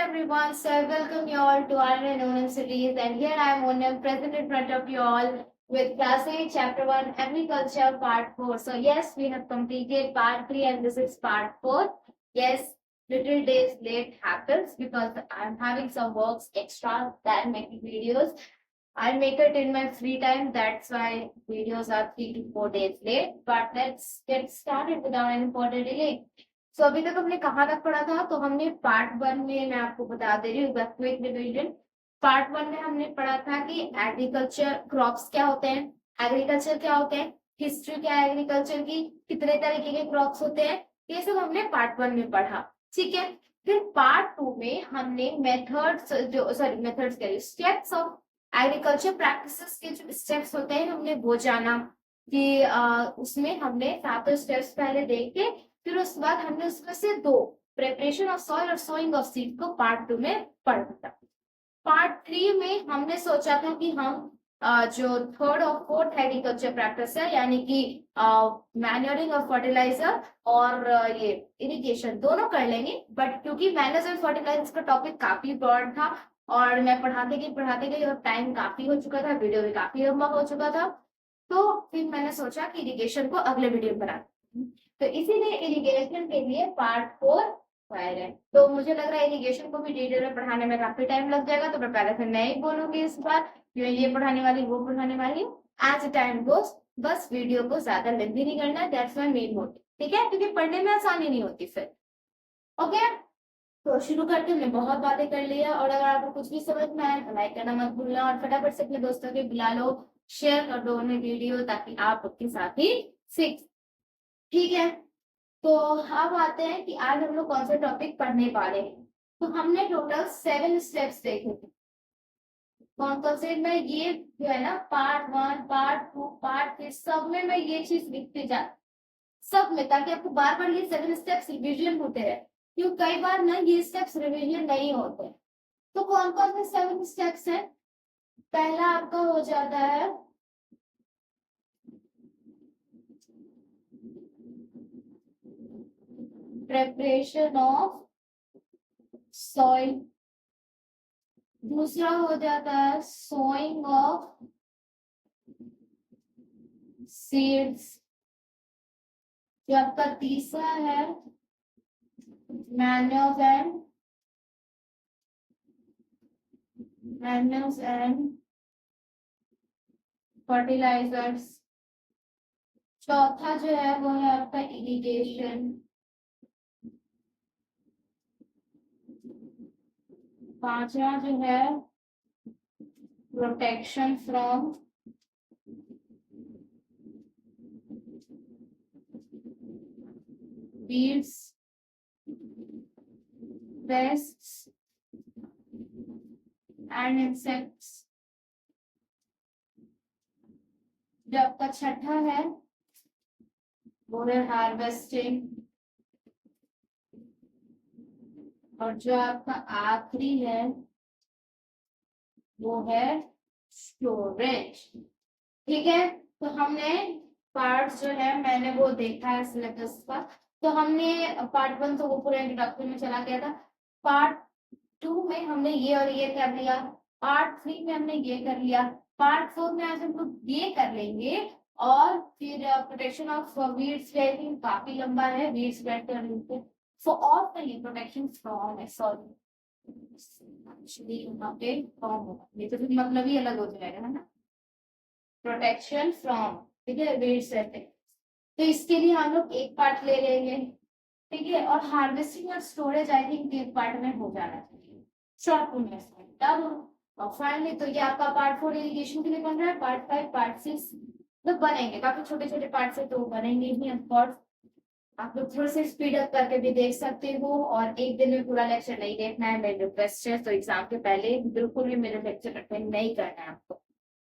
everyone, so I welcome you all to our Onam series, and here I am Onam present in front of you all with Class 8 Chapter 1 Agriculture Part 4. So yes, we have completed Part 3 and this is Part 4. Yes, little days late happens because I'm having some works extra than making videos. I make it in my free time, that's why videos are 3 to 4 days late. But let's get started without any further delay. सो अभी तक हमने कहाँ तक पढ़ा था? तो हमने part 1 में, मैं आपको बता दे रही हूँ क्विक रिवीजन। पार्ट 1 में हमने पढ़ा था कि एग्रीकल्चर क्रॉप्स क्या होते हैं, एग्रीकल्चर क्या होते हैं, हिस्ट्री क्या है एग्रीकल्चर की, कितने तरीके के क्रॉप्स होते हैं, ये सब हमने पार्ट 1 में पढ़ा। ठीक है, फिर पार्ट 2 में हमने मेथड्स के स्टेप्स ऑफ एग्रीकल्चर प्रैक्टिसेस के जो स्टेप्स होते हैं हमने वो जाना कि उसमें हमने 7 स्टेप्स पहले देखे, फिर उसके बाद हमने उसमें से 2 प्रिपरेशन ऑफ सॉइल और सोइंग ऑफ सीड को पार्ट 2 में पढ़ा था। पार्ट 3 में हमने सोचा था कि हम जो थर्ड और फोर्थ एग्रीकल्चर प्रैक्टिस है यानी कि मैन्योरिंग ऑफ फर्टिलाइजर और ये इरिगेशन दोनों कर लेंगे, बट क्योंकि मैनर्स एंड फर्टिलाइजर का टॉपिक काफी ब्रॉड था और मैं पढ़ाते गई और टाइम काफी हो चुका था, वीडियो भी काफी लंबा हो चुका था, तो फिर मैंने सोचा कि इरिगेशन को अगले वीडियो में बना, तो इसीलिए इरिगेशन के लिए पार्ट 4 फायर है। तो मुझे लग रहा है इरिगेशन को भी डिटेल में पढ़ाने में काफी टाइम लग जाएगा, तो मैं पहले से नहीं बोलूंगी इस बार, ये पढ़ाने वाली वो पढ़ाने वाली एज अ टाइम गोस। बस वीडियो को ज्यादा लेंथी नहीं करना, दैट्स माय मेन मोटिव, ठीक है, क्योंकि पढ़ने में आसानी नहीं होती फिर। ओके, तो शुरू करते हैं। बहुत बातें कर लिया और अगर आपको कुछ भी समझ में आए तो लाइक करना मत भूलना और फटाफट से अपने दोस्तों के बुला लो, शेयर कर दो उन्हें वीडियो ताकि आप उसके साथ ही सीख। ठीक है, तो अब आते हैं कि आज हम लोग कौन सा टॉपिक पढ़ने वाले हैं। तो हमने टोटल 7 स्टेप्स देखे थे। कौन कौन से? मैं ये जो है ना पार्ट 1, पार्ट 2, पार्ट 3 सब में मैं ये चीज लिखते जा सब में, ताकि आपको बार बार ये 7 स्टेप्स रिविजन होते रहे, क्योंकि कई बार ना ये स्टेप्स रिविजन नहीं होते। तो कौन कौन से 7 स्टेप्स हैं? पहला आपका हो जाता है प्रिपरेशन ऑफ सॉइल, दूसरा हो जाता है सोइंग ऑफ सीड्स, जो आपका तीसरा है मैन्योर्स एंड फर्टिलाइजर्स, चौथा जो है वो है आपका इरिगेशन, पांचवा जो है protection from weeds, pests and insects, जो आपका छठा है वो है हार्वेस्टिंग, और जो आपका आखिरी है वो है स्टोरेज। ठीक है, तो हमने पार्ट्स जो है मैंने वो देखा है सिलेबस का। तो हमने पार्ट 1 तो वो पूरा इंट्रोडक्शन में चला गया था, पार्ट 2 में हमने ये और ये कर लिया, पार्ट 3 में हमने ये कर लिया, पार्ट 4 में आज हम लोग ये कर लेंगे, और फिर प्रोटेक्शन ऑफ वीड्स काफी लंबा है, वीड्स कर लेंगे फॉर ऑल नहीं, प्रोटेक्शन फ्रॉम सॉरी एक्चुअली यहाँ पे फ्रॉम होगा, ये तो फिर मतलब ही अलग हो जाएगा है ना, प्रोटेक्शन फ्रॉम, ठीक है, वीड्स रहते। तो इसके लिए हम लोग एक पार्ट ले लेंगे, ठीक है, और हार्वेस्टिंग और स्टोरेज आई थिंक एक पार्ट में हो जाना चाहिए शॉर्ट में तब। और फाइनली तो ये आपका पार्ट 4 इरिगेशन के लिए बन रहा है, पार्ट 5 पार्ट 6 तो बनेंगे, काफी छोटे छोटे पार्ट से तो बनेंगे ही ऑफकोर्स। आप लोग थोड़े से स्पीड अप करके भी देख सकते हो, और एक दिन में पूरा लेक्चर नहीं देखना है, मेरी रिक्वेस्ट है। तो एग्जाम के पहले बिल्कुल भी मेरे लेक्चर अटेंड नहीं करना है आपको,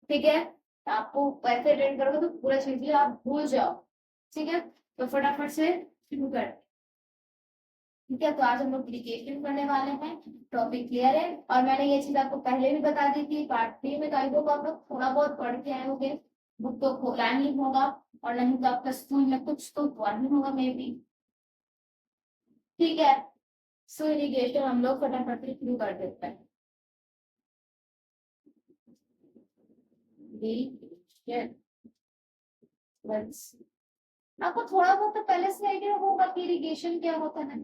ठीक है, आपको पैसे अटेंड करोगे तो पूरा चीज आप भूल जाओ, ठीक है। तो फटाफट से शुरू कर, ठीक है। तो आज हम लोग इरिगेशन करने वाले हैं, टॉपिक क्लियर है, और मैंने ये चीज आपको पहले भी बता दी थी पार्ट 3 में, तो आई होप आप लोग थोड़ा बहुत पढ़ के आए होंगे, बुक तो खोला नहीं होगा, और नहीं तो आपका स्कूल में कुछ तो हुआ नहीं होगा मे बी, ठीक है। सो इरिगेशन हम लोग फटाफट से शुरू कर देते हैं। आपको थोड़ा बहुत तो पहले से आइडिया होगा कि इरिगेशन क्या होता है।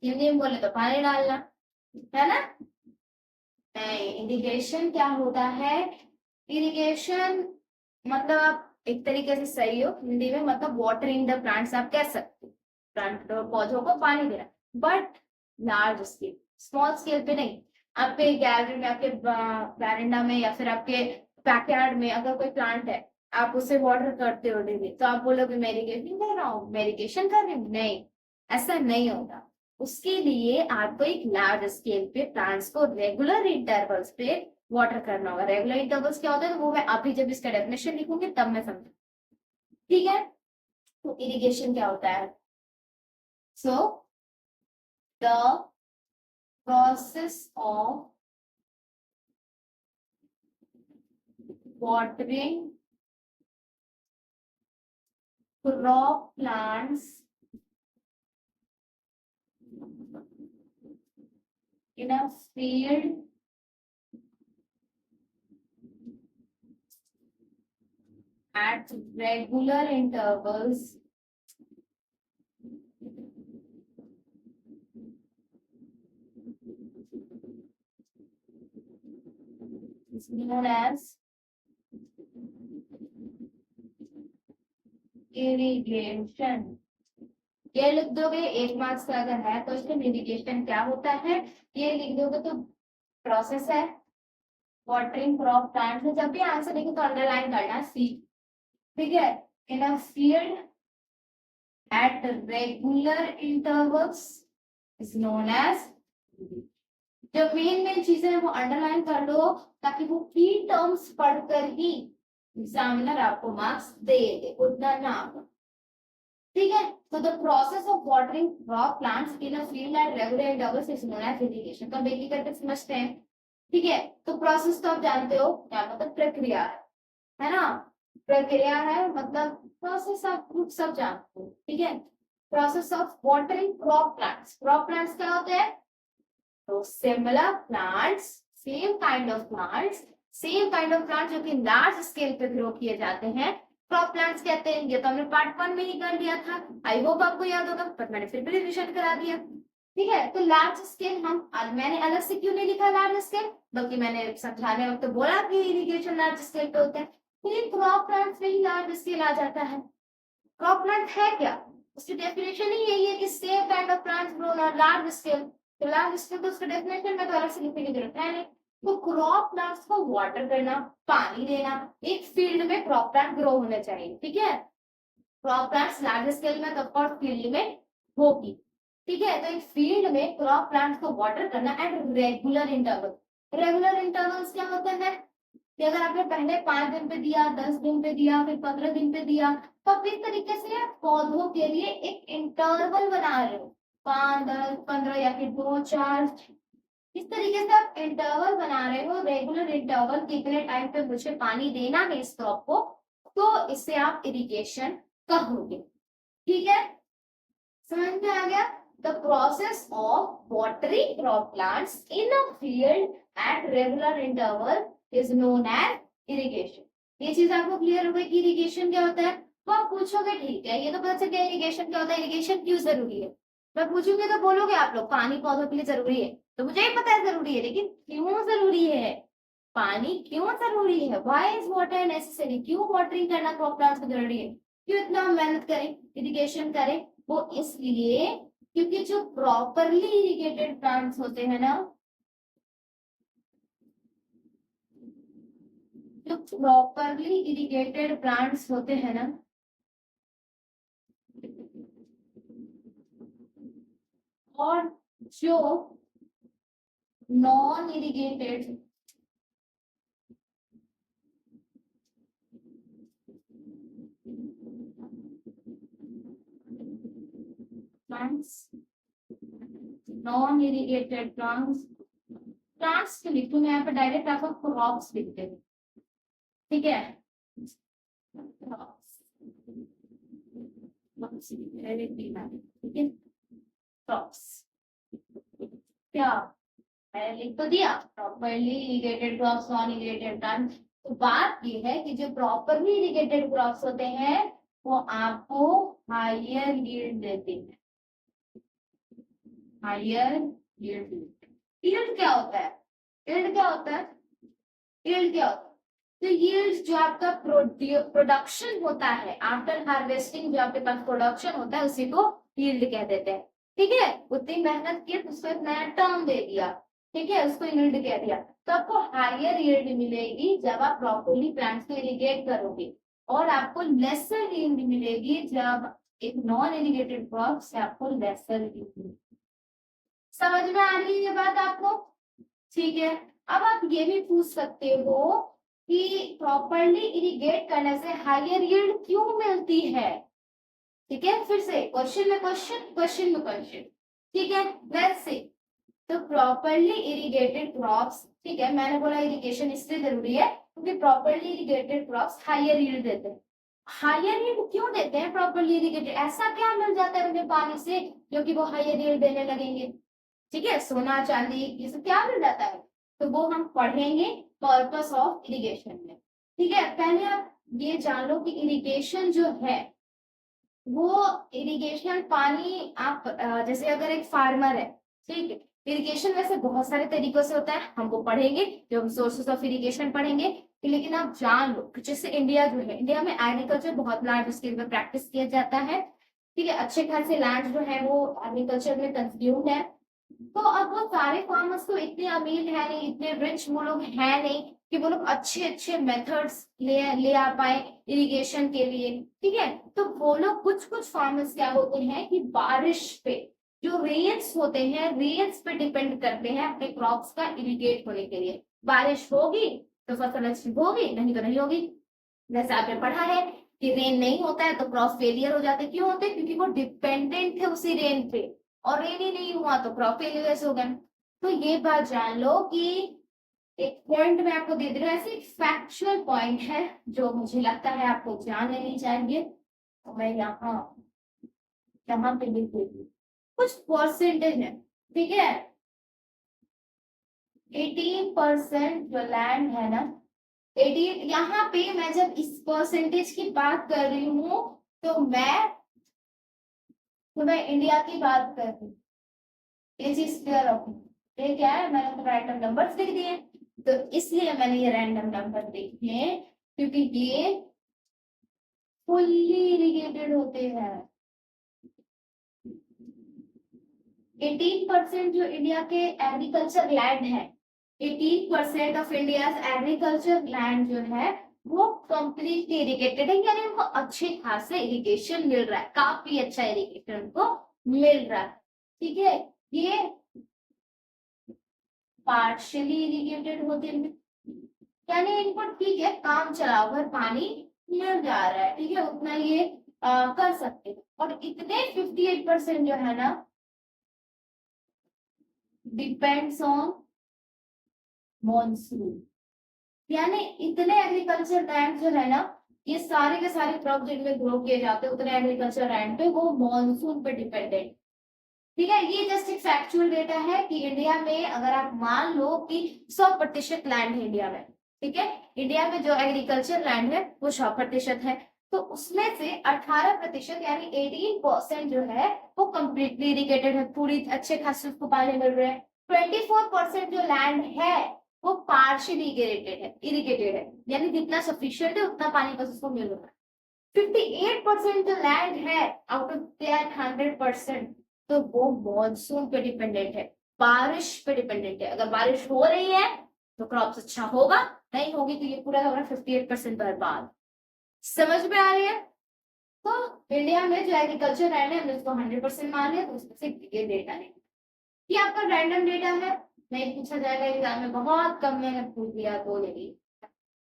हिंदी में बोले तो पानी डालना, है ना। इरिगेशन क्या होता है? इरिगेशन मतलब आप एक तरीके से सही हो हिंदी में, मतलब वाटरिंग द प्लांट्स आप कह सकते हो, प्लांट पौधों को पानी देना। But large scale, small scale पे नहीं। आपके गैलरी में, आपके बैरेंडा में या फिर आपके बैकयार्ड में अगर कोई प्लांट है, आप उसे वाटर करते हो डेली, तो आप बोलोगे मैं इरिगेशन कर रहा हूँ, मैं इरिगेशन कर रही हूँ। नहीं, ऐसा नहीं होता। उसके लिए आपको एक लार्ज स्केल पे प्लांट्स को रेगुलर इंटरवल्स पे वाटर करना होगा। रेगुलर इंटरवल्स क्या होता है, तो वो मैं अभी जब इसका डेफिनेशन लिखूंगी तब मैं समझूंगी, ठीक है। तो इरिगेशन क्या होता है? So the process of watering crop plants in a field at regular intervals is known as irrigation। ये लिख दोगे, 1 मार्क्स का अगर है तो इसमें इरिगेशन क्या होता है ये लिख दोगे तो प्रोसेस है वाटरिंग क्रॉप प्लांट में। जब भी आंसर लिखो तो अंडरलाइन करना सी, ठीक है। In a field at regular intervals is known as. जो मेन मेन चीजें हैं वो अंडरलाइन कर लो, ताकि वो की टर्म्स पढ़कर ही एग्जामिनर आपको मार्क्स दे दे, उतना ना हो, ठीक है। तो the process of watering crop plants in a field at regular intervals is known as irrigation. तो एक करके समझते हैं, ठीक है। तो प्रोसेस तो आप जानते हो क्या मतलब, प्रक्रिया है ना। प्रक्रिया है मतलब प्रोसेस, आप सब जानते हो, ठीक है। Process of watering crop plants. Crop plants क्या होते हैं? तो similar plants, same kind of plants, same kind of plants जो कि लार्ज स्केल पे ग्रो किए जाते हैं, क्रॉप प्लांट्स कहते हैं। ये तो हमने पार्ट 1 में ही कर लिया था, आई होप आपको याद होगा, पर मैंने फिर भी रिविजन करा दिया, ठीक है। तो लार्ज स्केल मैंने अलग से क्यों नहीं लिखा लार्ज स्केल, बल्कि मैंने समझाने वक्त तो बोला कि इरिगेशन लार्ज स्केल पे होता है, लेकिन क्रॉप प्लांट्स में ही लार्ज स्केल आ जाता है। क्रॉप प्लांट है क्या? उसकी डेफिनेशन ही यही है कि same kind of plants grow on large scale. तो लार्ज स्केल तो उसका डेफिनेशन में तो अलग से लिखने की जरूरत है नहीं। तो क्रॉप प्लांट्स को वाटर करना, पानी देना, एक फील्ड में क्रॉप प्लांट ग्रो होने चाहिए, ठीक है। क्रॉप प्लांट्स लार्ज स्केल में तो ऑफ फील्ड में होगी, ठीक है। तो एक फील्ड में क्रॉप प्लांट्स को वाटर करना eight regular interval. Regular intervals क्या होते हैं कि अगर आपने पहले 5 दिन पे दिया, 10 दिन पे दिया, फिर 15 दिन पे दिया, तो आप इस तरीके से आप पौधों के लिए एक इंटरवल बना रहे हो, 5, 10, 15 या फिर 2, 4, इस तरीके से आप इंटरवल बना रहे हो। रेगुलर इंटरवल कितने टाइम पे मुझे पानी देना है इस क्रॉप को, तो इसे आप इरिगेशन कहोगे, ठीक है। समझ में आ गया? The process of watering crop plants in a field at regular interval is known as irrigation. ये चीज आपको क्लियर हो गई कि इरिगेशन क्या होता है। तो आप पूछोगे ठीक है, ये तो पता चल गया इरिगेशन क्या होता है, इरिगेशन क्यों जरूरी है। मैं पूछूंगी तो बोलोगे आप लोग पानी पौधों के लिए जरूरी है, तो मुझे ही पता है जरूरी है, लेकिन क्यों जरूरी है, पानी क्यों जरूरी है, व्हाई इज वाटर नेसेसरी, क्यों वाटरिंग करना क्रॉप प्लांट्स को जरूरी है, क्यों इतना हम मेहनत करें, इरिगेशन करें। वो इसलिए क्योंकि जो प्रॉपरली इरिगेटेड प्लांट्स होते हैं ना, जो प्रॉपरली इरिगेटेड प्लांट्स होते हैं ना, और जो non irrigated plants, non irrigated plants, plants तो लिखूं मैं यहाँ पे डायरेक्ट आपको क्रॉप्स लिखते हैं, ठीक है। क्रॉप्स, ठीक है, क्रॉप्स। क्या मैंने लिख तो दिया, properly irrigated crops, non irrigated plants. तो बात ये है कि जो प्रॉपरली इरिगेटेड क्रॉप्स होते हैं वो आपको हायर यील्ड देते हैं, हायर यील्ड। यील्ड क्या होता है? यील्ड क्या होता है? यील्ड क्या होता है? तो यील्ड जो आपका प्रोडक्शन होता है आफ्टर हार्वेस्टिंग, जो आपके पास प्रोडक्शन होता है उसी को यील्ड कह देते हैं। ठीक है, उतनी मेहनत की तो उसको एक नया टर्म दे दिया, ठीक है, उसको यील्ड कह दिया। तो आपको हायर यील्ड मिलेगी जब आप प्रॉपर्ली प्लांट्स को इरिगेट करोगे, और आपको लेसर यील्ड मिलेगी जब एक नॉन इरिगेटेड क्रॉप से आपको लेसर यील्ड। समझ में आ रही है ये बात आपको? ठीक है, अब आप ये भी पूछ सकते हो कि प्रॉपरली इरिगेट करने से हायर यील्ड क्यों मिलती है। ठीक है, फिर से क्वेश्चन में क्वेश्चन, क्वेश्चन में क्वेश्चन। ठीक है, लेट्स से तो प्रॉपरली इरिगेटेड क्रॉप्स, ठीक है, मैंने बोला इरिगेशन इसलिए जरूरी है क्योंकि properly irrigated crops higher yield देते हैं। हायर यील्ड क्यों देते हैं प्रॉपरली इरिगेटेड? ऐसा क्या मिल जाता है उन्हें पानी से जो कि वो हायर यील्ड देने लगेंगे? ठीक है, सोना चांदी ये सब क्या मिल जाता है, तो वो हम पढ़ेंगे पर्पस ऑफ इरिगेशन में। ठीक है, पहले आप ये जान लो कि इरिगेशन जो है वो इरिगेशन पानी आप जैसे अगर एक फार्मर है, ठीक है, इरिगेशन वैसे बहुत सारे तरीकों से होता है, हम वो पढ़ेंगे जो हम सोर्सेस ऑफ इरिगेशन पढ़ेंगे। लेकिन आप जान लो कि जैसे इंडिया जो है, इंडिया में एग्रीकल्चर बहुत लार्ज स्केल पे प्रैक्टिस किया जाता है। ठीक है, अच्छे खासे लैंड जो है वो एग्रीकल्चर में कंज्यूम्ड है। तो अब वो सारे फार्मर्स तो इतने अमीर है नहीं, इतने रिच वो लोग है नहीं कि वो लोग अच्छे अच्छे मेथड्स ले आ पाए इरिगेशन के लिए। ठीक है, तो वो लोग कुछ कुछ फार्मर्स क्या होते हैं कि बारिश पे, जो रेन्स होते हैं, रेन्स पे डिपेंड करते हैं अपने क्रॉप्स का इरिगेट होने के लिए। बारिश होगी तो फसल अच्छी होगी, नहीं तो नहीं होगी। जैसे आपने पढ़ा है कि रेन नहीं होता है तो क्रॉप फेलियर हो जाते, क्यों होते? क्योंकि वो डिपेंडेंट थे उसी रेन पे, और रेन ही नहीं हुआ तो क्रॉप फेलियर हो गए। तो ये बात जान लो कि एक पॉइंट मैं आपको दे दे रहा हूँ, ऐसे एक फैक्चुअल पॉइंट है जो मुझे लगता है आपको जान लेनी चाहिए। तो मैं यहाँ यहाँ पे लिख देती हूँ, कुछ परसेंटेज है। ठीक है, 18% जो लैंड है ना, 88, यहाँ पे मैं जब इस परसेंटेज की बात कर रही हूँ तो मैं इंडिया की बात कर रही हूँ। ये चीज क्लियर रखो। ये क्या है, मैंने तो रैंडम नंबर्स लिख दिए, तो इसलिए मैंने ये रैंडम नंबर लिखे हैं क्योंकि ये फुल्ली इरिगेटेड होते हैं। 18% जो इंडिया के एग्रीकल्चर लैंड है, 18% ऑफ इंडिया एग्रीकल्चर लैंड जो है वो कंप्लीटली इरिगेटेड है, यानी उनको अच्छे खासे इरिगेशन मिल रहा है, काफी अच्छा इरिगेशन उनको मिल रहा है। ठीक है, ये पार्शियली इरिगेटेड होते हैं, यानी इनको ठीक है काम चलाओ, अगर पानी मिल जा रहा है, ठीक है, उतना ये कर सकते हैं। और इतने 58% जो है ना डिपेंड्स ऑन मॉनसून, यानी इतने एग्रीकल्चर लैंड जो है ना, ये सारे के सारे क्रॉप जिनमें ग्रो किए जाते हैं उतने एग्रीकल्चर लैंड पे वो मॉनसून पे डिपेंडेंट। ठीक है, ये जस्ट एक फैक्चुअल डेटा है कि इंडिया में अगर आप मान लो कि 100% लैंड है इंडिया में, ठीक है, इंडिया में जो एग्रीकल्चर लैंड है वो 100% है, तो उसमें से 18% यानी 18% जो है वो कम्प्लीटली इरिगेटेड है, पूरी अच्छे खासे उसको पानी मिल रहे हैं। 24% जो लैंड है वो पार्शियली इरिगेटेड है, यानी जितना सफिशियंट है उतना पानी बस उसको मिल रहा है। 58% जो लैंड है आउट ऑफ दैट 100%, तो वो मॉनसून पे डिपेंडेंट है, बारिश पे डिपेंडेंट है। अगर बारिश हो रही है तो क्रॉप्स अच्छा होगा, नहीं होगी तो ये पूरा का 58% बर्बाद। समझ में आ रही है? तो इंडिया में जो एग्रीकल्चर लैंड है हमने उसको 100% मान लिया, तो उसमें से ये डेटा नहीं, ये आपका रैंडम डेटा है, नहीं पूछा जाएगा एग्जाम में, बहुत कम मैंने पूछ दिया तो, यदि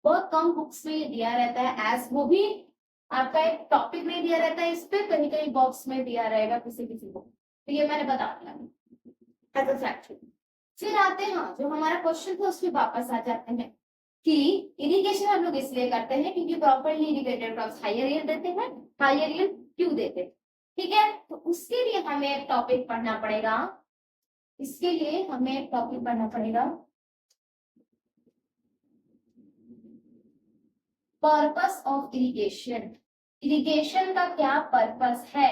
बहुत कम बुक्स में दिया रहता है, एज वो भी आपका एक टॉपिक में दिया रहता है, इस पे कहीं कहीं बॉक्स में दिया रहेगा किसी किसी को, तो ये मैंने बता दिया एज अ फैक्ट। फिर आते हैं, हाँ, जो हमारा क्वेश्चन था उस पर वापस आ जाते हैं कि इरिगेशन हम लोग इसलिए करते हैं क्योंकि properly irrigated crops higher yield देते हैं। हायर यील्ड क्यों देते हैं? ठीक है, तो उसके लिए हमें एक टॉपिक पढ़ना पड़ेगा, इसके लिए हमें एक टॉपिक पढ़ना पड़ेगा, पर्पस ऑफ इरिगेशन। इरिगेशन का क्या पर्पस है?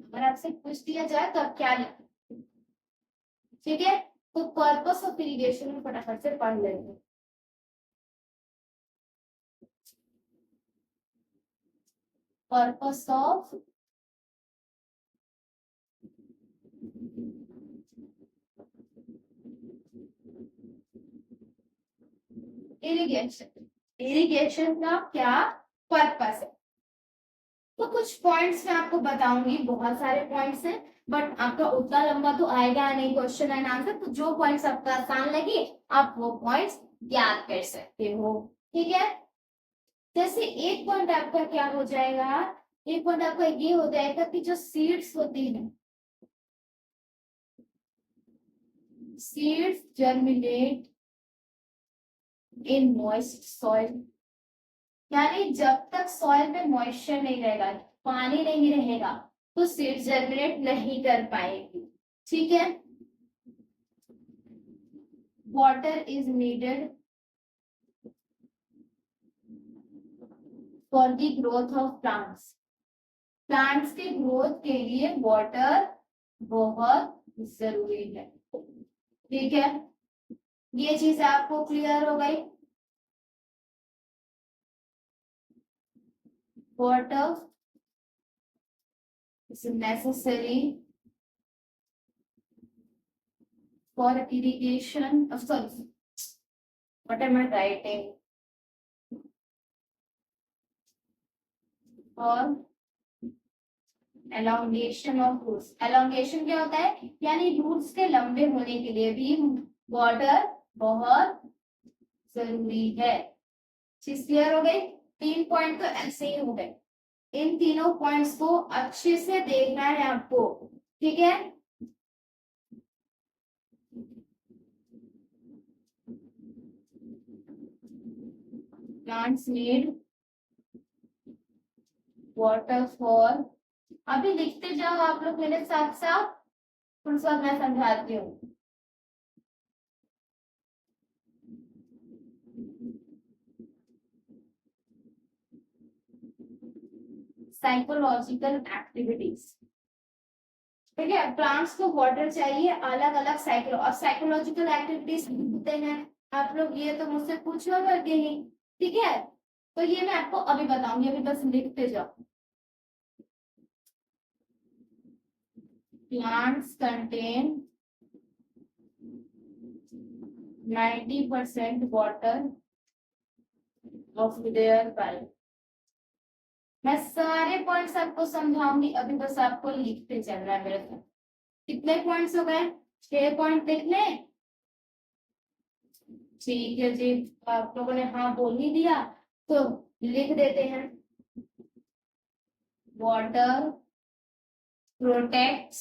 अगर आपसे पूछ दिया जाए तो आप क्या लिखें? ठीक है, तो पर्पस ऑफ इरिगेशन में फटाफट से पढ़ लेंगे। पर्पस ऑफ इरिगेशन, इरिगेशन का क्या पर्पस है? तो कुछ पॉइंट्स मैं आपको बताऊंगी, बहुत सारे पॉइंट्स हैं, बट आपका उतना लंबा तो आएगा नहीं क्वेश्चन एंड आंसर, तो जो पॉइंट्स आपको आसान लगे आप वो पॉइंट्स याद कर सकते हो। ठीक है, जैसे एक पॉइंट आपका क्या हो जाएगा, एक पॉइंट आपका ये हो जाएगा कि जो सीड्स होती हैं, seeds germinate in moist soil, यानी जब तक सॉइल में मॉइस्चर नहीं रहेगा, पानी नहीं रहेगा, तो सीड्स जर्मिनेट नहीं कर पाएगी। ठीक है, water is needed for the growth of plants, plants के ग्रोथ के लिए वाटर बहुत जरूरी है। ठीक है, ये चीज आपको क्लियर हो गई। Water is necessary for irrigation, sorry, what am I writing, और एलोंगेशन ऑफ रूट्स। एलोंगेशन क्या होता है, यानी रूट्स के लंबे होने के लिए भी वाटर बहुत जरूरी है। चीज क्लियर हो गई? 3 पॉइंट तो ऐसे ही हो गए, इन तीनों पॉइंट्स को अच्छे से देखना है आपको। ठीक है, प्लांट्स नीड वाटर फॉर, अभी लिखते जाओ आप लोग मेरे साथ साथ, थोड़ा सा मैं समझाती हूँ। साइकोलॉजिकल एक्टिविटीज, ठीक है, प्लांट्स को वाटर चाहिए, अलग अलग साइकिल और साइकोलॉजिकल एक्टिविटीज होते हैं। आप लोग ये तो मुझसे पूछो करके ही, ठीक है, तो ये मैं आपको अभी बताऊंगी, अभी बस लिखते जाओ। Plants contain 90% water of their bulk. मैं सारे पॉइंट्स आपको समझाऊंगी, अभी बस आपको लिखते चलना है मेरे साथ। कितने पॉइंट्स हो गए? 6 पॉइंट लिखने। ठीक है जी, आप लोगों ने हाँ बोल ही दिया, तो लिख देते हैं। Water protects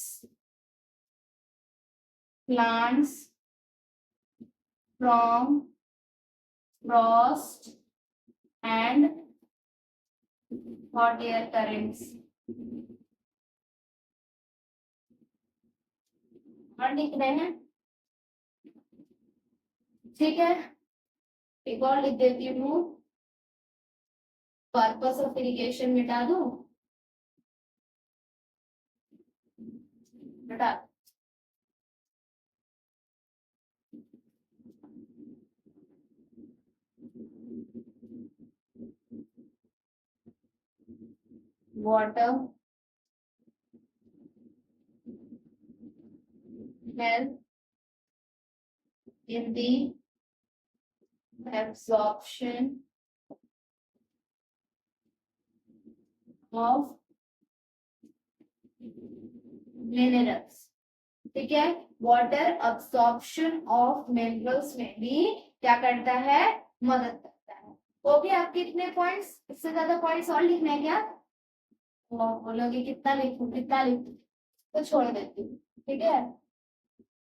plants from frost and hot air currents. और लिख रहे हैं, ठीक है, एक और लिख देती हूँ, पर्पस ऑफ इरिगेशन मिटा दूं, बेटा water help in the absorption of minerals। ठीक है, वाटर अब्सॉर्प्शन ऑफ मिनरल्स में भी क्या करता है, मदद करता है। वो भी आपके कितने पॉइंट्स, इससे ज्यादा पॉइंट्स और लिखने हैं क्या? वो बोलोगे कितना लिखूं कितना लिखूं, तो छोड़ देती हूँ। ठीक है,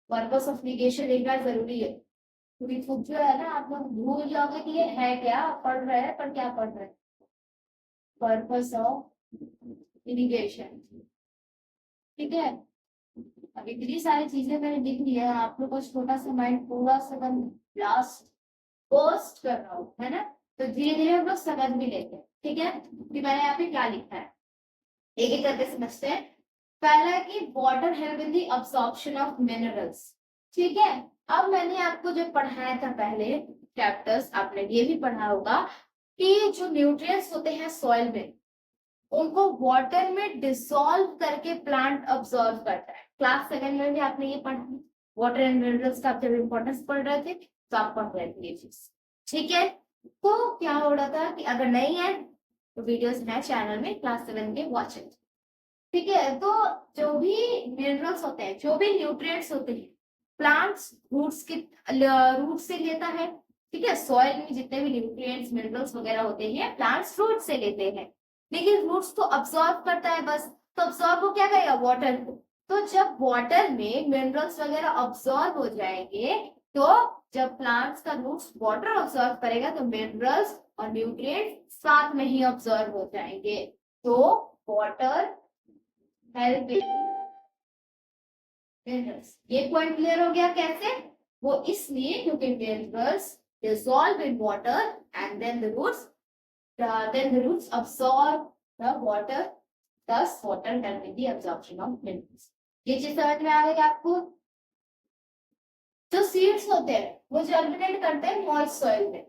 पर्पस ऑफ इरिगेशन लिखना जरूरी है, क्योंकि खुद जो है ना आप लोग भूल जाओगे कि ये है क्या, पढ़ रहे हैं पर क्या पढ़ रहे हैं। पर्पस ऑफ इरिगेशन, ठीक है, अब इतनी सारी चीजें मैंने लिख ली है, आप लोग को छोटा सा माइंड पूरा सेकंड लास्ट पोस्ट कर रहा हूँ, है ना। तो धीरे धीरे हम लोग समझ भी लेते हैं, ठीक है, कि मैंने यहाँ पे क्या लिखा है, एक एक करके समझते हैं। पहला है कि water help in the absorption of minerals, ठीक है। अब मैंने आपको जो पढ़ाया था पहले चैप्टर्स, आपने ये भी पढ़ा होगा कि जो न्यूट्रिएंट्स होते हैं सॉइल में, उनको वाटर में डिसॉल्व करके प्लांट अब्सॉर्ब करता है। क्लास 7 में भी आपने ये पढ़ा, वाटर एंड मिनरल्स का आप जब इंपॉर्टेंस पढ़ रहे थे तो आप पढ़ रहे थे ये चीज, ठीक है। तो क्या हो रहा था कि अगर नहीं है तो वीडियोस है चैनल में क्लास 7 के, वॉच इट, ठीक है। तो जो भी मिनरल्स होते हैं, जो भी न्यूट्रिएंट्स होते हैं, प्लांट्स रूट्स के रूट से लेता है, ठीक है। सॉइल में जितने भी न्यूट्रिएंट्स मिनरल्स वगैरह होते हैं प्लांट्स रूट से लेते हैं, लेकिन रूट्स तो अब्सॉर्ब करता है बस। तो अब्सॉर्ब वो क्या करेगा, वाटर को। तो जब वाटर में मिनरल्स वगैरह अब्सॉर्ब हो जाएंगे, तो जब प्लांट्स का रूट्स वाटर अब्सॉर्ब करेगा तो मिनरल्स और न्यूट्रिएंट्स साथ में ही अब्सॉर्ब हो जाएंगे। तो वाटर हेल्प मिनरल्स, ये पॉइंट क्लियर हो गया कैसे। वो इसलिए क्योंकि minerals dissolve in water and then the roots absorb the water, thus water help in the absorption of minerals। ये चीज समझ में आ गई आपको। जो सीड्स होते हैं वो जर्मिनेट करते हैं मॉइस्ट सॉइल में,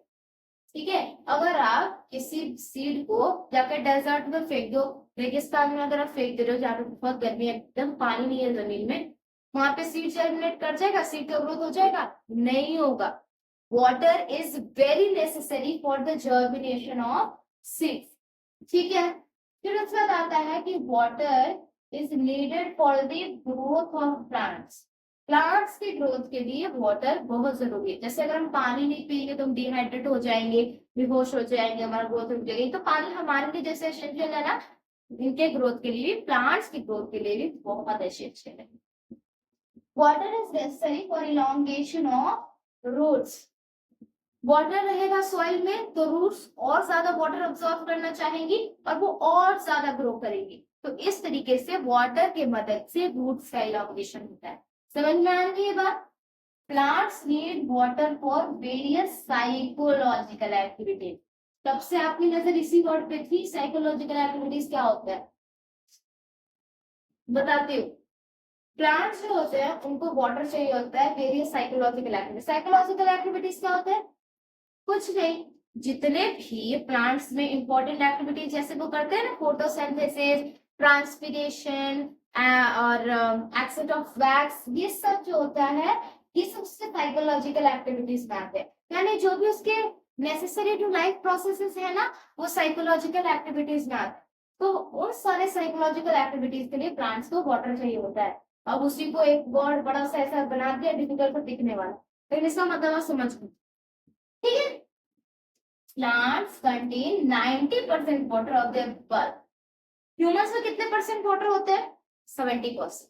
ठीक है। अगर आप किसी सीड को जाकर डेजर्ट में फेंक दो, रेगिस्तान में अगर आप फेंक दे रहे हो जहाँ पे बहुत गर्मी है, एकदम पानी नहीं है जमीन में, वहां पे सीड जर्मिनेट कर जाएगा, सीड का ग्रोथ हो जाएगा, नहीं होगा। Water is very necessary for the germination of seeds, ठीक है। फिर उसके बाद आता है कि water is needed for the growth of plants. Plants की ग्रोथ के लिए वाटर बहुत जरूरी है। जैसे अगर हम पानी नहीं पिएंगे तो हम डिहाइड्रेट हो जाएंगे, बेहोश हो जाएंगे, हमारा ग्रोथ रुक जाएगी। तो पानी हमारे लिए जैसे एसेंशियल है ना, इनके ग्रोथ के लिए, प्लांट्स की ग्रोथ के लिए भी बहुत एसेंशियल है। Water is necessary for elongation of roots. Water रहेगा सॉइल में तो रूट्स और ज्यादा वाटर अब्सॉर्ब करना चाहेंगी और वो और ज्यादा ग्रो करेंगी। तो इस तरीके से वाटर के मदद से रूट्स का इलॉन्गेशन होता है। समझ में आ रही है बात। Plants need water for various psychological activities. तब से आपकी नजर इसी वर्ड पे थी, साइकोलॉजिकल एक्टिविटीज क्या होता है बताती हूँ। प्लांट्स जो होते हैं उनको वाटर चाहिए होता है various psychological activities. Psychological activities क्या होता है, कुछ नहीं, जितने भी प्लांट्स में इंपॉर्टेंट एक्टिविटीज जैसे वो करते हैं ना, फोटोसिंथेसिस, ट्रांसपिरेशन और एक्सचेंज ऑफ वैक्स, ये सब जो होता है ये सब उससे साइकोलॉजिकल एक्टिविटीज में आते हैं। यानी जो भी उसके नेसेसरी टू लाइफ प्रोसेसेस है ना, वो साइकोलॉजिकल एक्टिविटीज में आते हैं। तो उन सारे साइकोलॉजिकल एक्टिविटीज के लिए प्लांट्स को वाटर चाहिए होता है। अब उसी को एक बहुत बड़ा सा ऐसा बना दिया डिफिकल्ट तो दिखने वाला, लेकिन इसका मतलब आप समझ गए, ठीक है। Plants contain 90% water of their bulk. Humans में कितने परसेंट वाटर होते हैं, 70%।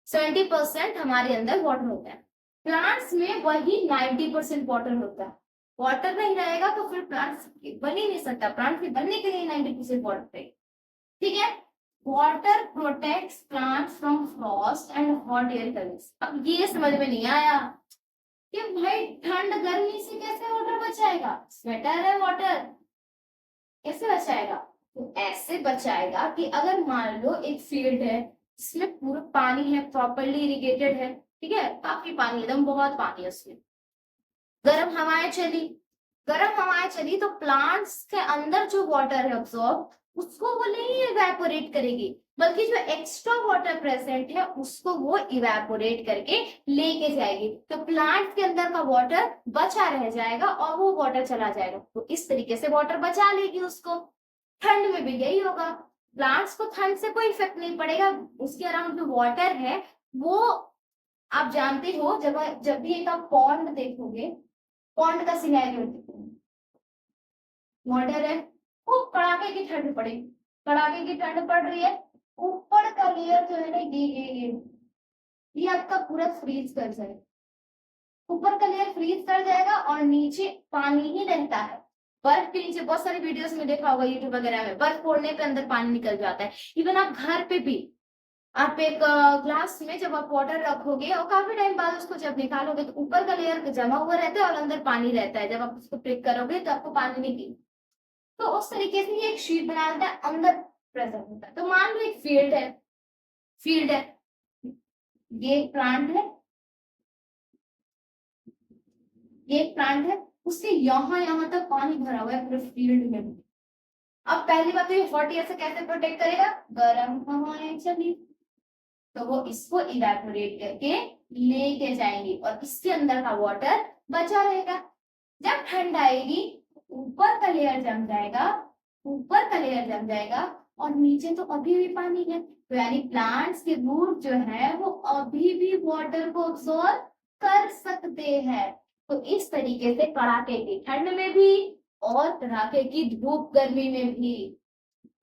70% हमारे अंदर वाटर होता है, प्लांट्स में वही 90% वाटर होता है। वाटर नहीं रहेगा तो फिर प्लांट्स बन ही नहीं सकता, प्लांट के बनने के लिए 90% वाटर चाहिए, ठीक है। Water protects plants from frost and hot air currents. अब ये समझ में नहीं आया कि भाई ठंड गर्मी से कैसे वाटर बचाएगा, स्वेटर है वाटर, कैसे बचाएगा। तो ऐसे बचाएगा कि अगर मान लो एक फील्ड है जिसमें पूरा पानी है, प्रॉपरली इरिगेटेड है, ठीक है, काफी पानी, एकदम बहुत पानी है उसमें, गर्म हवाएं चली, गर्म हवाएं चली तो प्लांट्स के अंदर जो वाटर है ऑब्जॉर्ब, उसको वो नहीं इवेपोरेट करेगी, बल्कि जो एक्स्ट्रा वाटर प्रेजेंट है उसको वो इवेपोरेट करके लेके जाएगी। तो प्लांट के अंदर का वाटर बचा रह जाएगा और वो वाटर चला जाएगा। तो इस तरीके से वाटर बचा लेगी उसको। ठंड में भी यही होगा, प्लांट्स को ठंड से कोई इफेक्ट नहीं पड़ेगा, उसके अराउंड जो वाटर है वो, आप जानते हो जब भी एक आप पॉन्ड देखोगे, पॉन्ड का सिनेरियो, वाटर है, वो कड़ाके की ठंड पड़ेगी, कड़ाके की ठंड पड़ रही है, ऊपर का लेयर जो है ना ये आपका पूरा फ्रीज कर जाएगा, ऊपर का लेयर फ्रीज कर जाएगा और नीचे पानी ही रहता है। बर्फ के नीचे बहुत सारी वीडियोस में देखा होगा यूट्यूब वगैरह में, बर्फ फोड़ने पे अंदर पानी निकल जाता है। इवन आप घर पे भी आप एक ग्लास में जब आप वाटर रखोगे और काफी टाइम बाद उसको जब निकालोगे तो ऊपर का लेयर जमा हुआ रहता है और अंदर पानी रहता है। जब आप उसको प्रिक करोगे तो आपको पानी नहीं दिखेगा। तो उस तरीके से ये एक शीट बना देता है, अंदर प्रेजेंट होता है। तो मान लो एक फील्ड है, ये एक प्लांट है, ये एक प्लांट है, उससे यहाँ तक पानी भरा हुआ है पूरे फील्ड में। अब पहली बात तो ये हॉट एयर से कैसे प्रोटेक्ट करेगा, गर्म हवाएं चली तो वो इसको इवेपोरेट करके लेके जाएंगी और इसके अंदर का वाटर बचा रहेगा। जब ठंड आएगी ऊपर का लेयर जम जाएगा, ऊपर का लेयर जम जाएगा और नीचे तो अभी भी पानी है। तो यानी प्लांट्स के रूट जो है वो अभी भी वाटर को अब्सॉर्ब कर सकते हैं। तो इस तरीके से कड़ाके की ठंड में भी और कड़ाके की धूप गर्मी में भी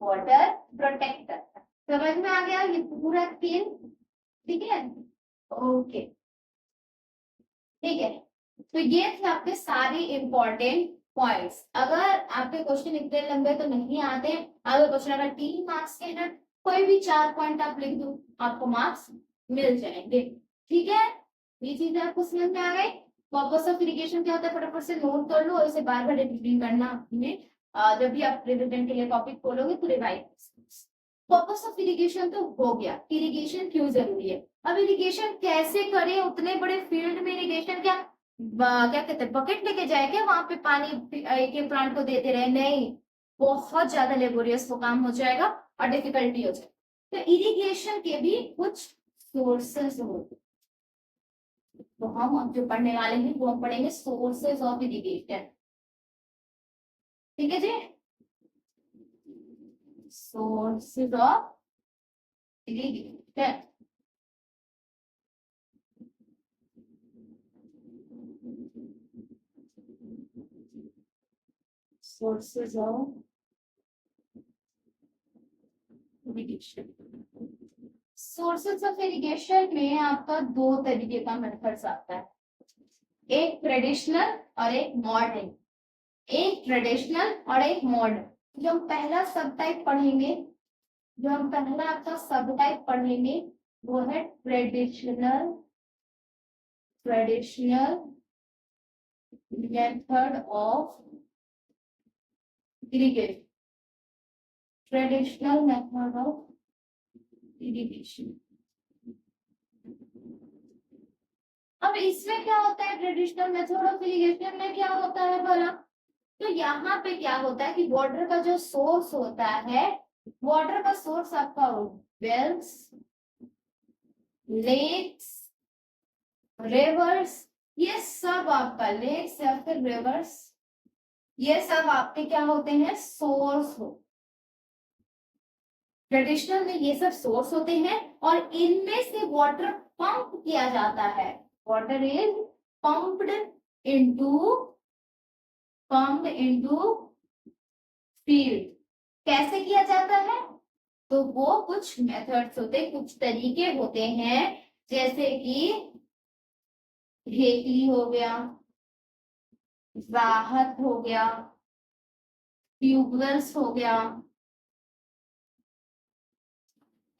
वाटर प्रोटेक्ट करता है। समझ में आ गया ये पूरा स्कीम? ठीक है, ओके, ठीक है। तो ये थे आपके सारे इंपॉर्टेंट पॉइंट्स। अगर आपके क्वेश्चन इतने लंबे तो नहीं आते, अगर क्वेश्चन अगर 3 मार्क्स के हैं, कोई भी 4 पॉइंट आप लिख दो, आपको मार्क्स मिल जाएंगे। ठीक है, ये चीजें आपको समझ में आ गई। पर्पस ऑफ इरिगेशन क्या होता है फटाफट से नोट कर लो और इसे बार बार रिपीट करना में जब भी आप रिविजन के लिए टॉपिक खोलोगे तो रिवाइज। पर्पस ऑफ इरिगेशन तो हो गया, इरिगेशन क्यों जरूरी है। अब इरिगेशन कैसे करें, उतने बड़े फील्ड में इरिगेशन क्या क्या कहते हैं बकेट लेके जाए क्या वहां पे पानी एक एक प्लांट को देते रहे, नहीं, बहुत ज्यादा लेबोरियस वो काम हो जाएगा और डिफिकल्टी हो जाएगी। तो इरिगेशन के भी कुछ सोर्सेस होते हैं। तो हम अब जो पढ़ने वाले हैं वो हम पढ़ेंगे सोर्सेज ऑफ इरिगेशन। ठीक है जी, sources of irrigation. Sources of irrigation, sources of irrigation में आपका 2 तरीके का मेथड्स आता है, एक ट्रेडिशनल और एक मॉडर्न। एक ट्रेडिशनल और एक मॉडर्न। जो हम पहला सब टाइप पढ़ेंगे, जो हम पहला आपका सब टाइप पढ़ेंगे वो है traditional, traditional method of irrigation, traditional method of irrigation. अब इसमें क्या होता है, ट्रेडिशनल मेथड ऑफ इरिगेशन में क्या होता है भला, तो यहाँ पे क्या होता है कि वाटर का जो सोर्स होता है, वाटर का सोर्स आपका वेल्स, लेक्स, रिवर्स, ये सब आपका लेक्स या फिर रिवर्स, ये सब आपके क्या होते हैं, सोर्स हो। ट्रेडिशनल में ये सब सोर्स होते हैं और इनमें से वाटर पंप किया जाता है। Water is pumped into, pumped into field. कैसे किया जाता है, तो वो कुछ मेथड्स होते, कुछ तरीके होते हैं, जैसे कि ढेकली हो गया, राहत हो गया, ट्यूबवेल्स हो गया,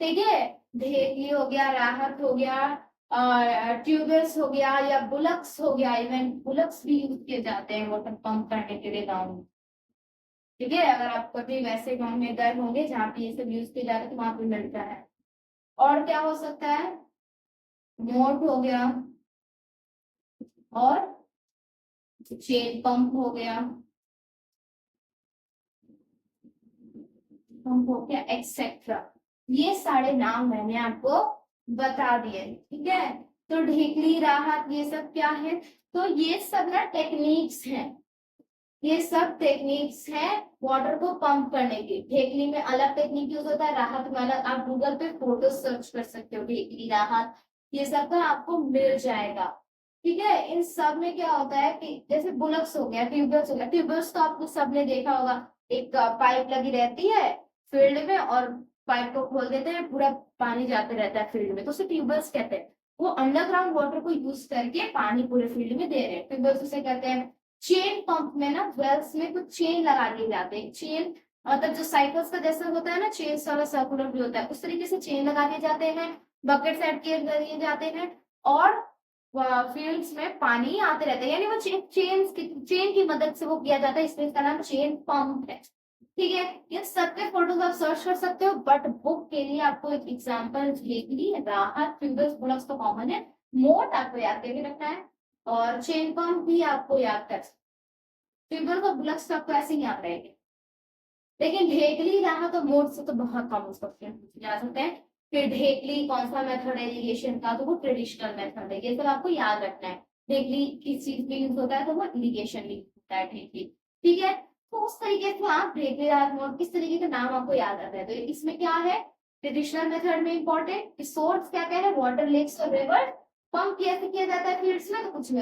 ठीक है, ढेकली हो गया, राहत हो गया, ट्यूबवेल्स हो गया या बुलक्स हो गया। इवन बुलक्स भी यूज किए जाते हैं वाटर पंप करने के लिए गाँव में। ठीक है, अगर आप कभी वैसे गाँव में गए होंगे जहाँ पे ये सब यूज किए जाते हैं तो वहां पे मिलता है। और क्या हो सकता है, मोट हो गया और चेन पंप हो गया, पंप हो गया एक्सेट्रा। ये सारे नाम मैंने आपको बता दिए। ठीक है, तो ढेकली, राहत, ये सब क्या है, तो ये सब ना टेक्निक्स हैं, ये सब टेक्निक्स हैं वाटर को पंप करने की। ढेकली में अलग टेक्निक यूज होता है, राहत में अलग। आप गूगल पे फोटो सर्च कर सकते हो, ढेकली, राहत, ये सब का आपको मिल जाएगा। ठीक है, इन सब में क्या होता है कि जैसे बुलक्स हो गया, ट्यूबवेल्स हो गया, ट्यूबवेल्स तो आपको सबने देखा होगा, एक पाइप लगी रहती है फील्ड में और पाइप को खोल देते हैं, पूरा पानी जाते रहता है फील्ड में, तो उसे ट्यूबवेल्स कहते हैं। वो अंडरग्राउंड वाटर को यूज करके पानी पूरे फील्ड में दे रहे हैं, ट्यूबवेल्स उसे कहते हैं। चेन पंप में ना वेल्स में कुछ चेन लगा दिए जाते हैं, चेन मतलब जो साइकिल्स का जैसा होता है ना, चेन वाला सर्कुलर भी होता है, उस तरीके से चेन लगा दिए जाते हैं, बकेट सेट किए दिए जाते हैं, और फील्ड्स में पानी आते रहते हैं, यानी वो चेन की मदद से वो किया जाता है, इसलिए इसका नाम चेन पंप है। ठीक है, ये सबके फोटोज आप सर्च कर सकते हो, बट बुक के लिए आपको एक एग्जाम्पल भेजनी है। राहत ट्यूबर्स प्रोडक्ट्स तो कॉमन है, मोट आपको याद करके रखना है, और चेन पंप भी आपको याद कर, ट्यूबर का बुलक्स तो आपको ऐसे ही याद रहेंगे, लेकिन ढेकली राहत और मोट से तो बहुत कम क्वेश्चन पूछे जा सकते हैं। फिर ढेकली कौन सा मेथड है इरिगेशन का, तो वो ट्रेडिशनल मेथड है, ये सब आपको याद रखना है। ढेकली किस चीज में यूज होता है, तो वो इरिगेशन में होता है ढेकली। ठीक है, तो उस तरीके से आप ढेकली राहत मोट किस तरीके का नाम आपको याद आता है, तो इसमें क्या है, ट्रेडिशनल मेथड में इंपॉर्टेंट सोर्स क्या क्या है, वाटर लेक्स और रिवर, पंप कैसे किया जाता है फील्ड्स में, तो कुछ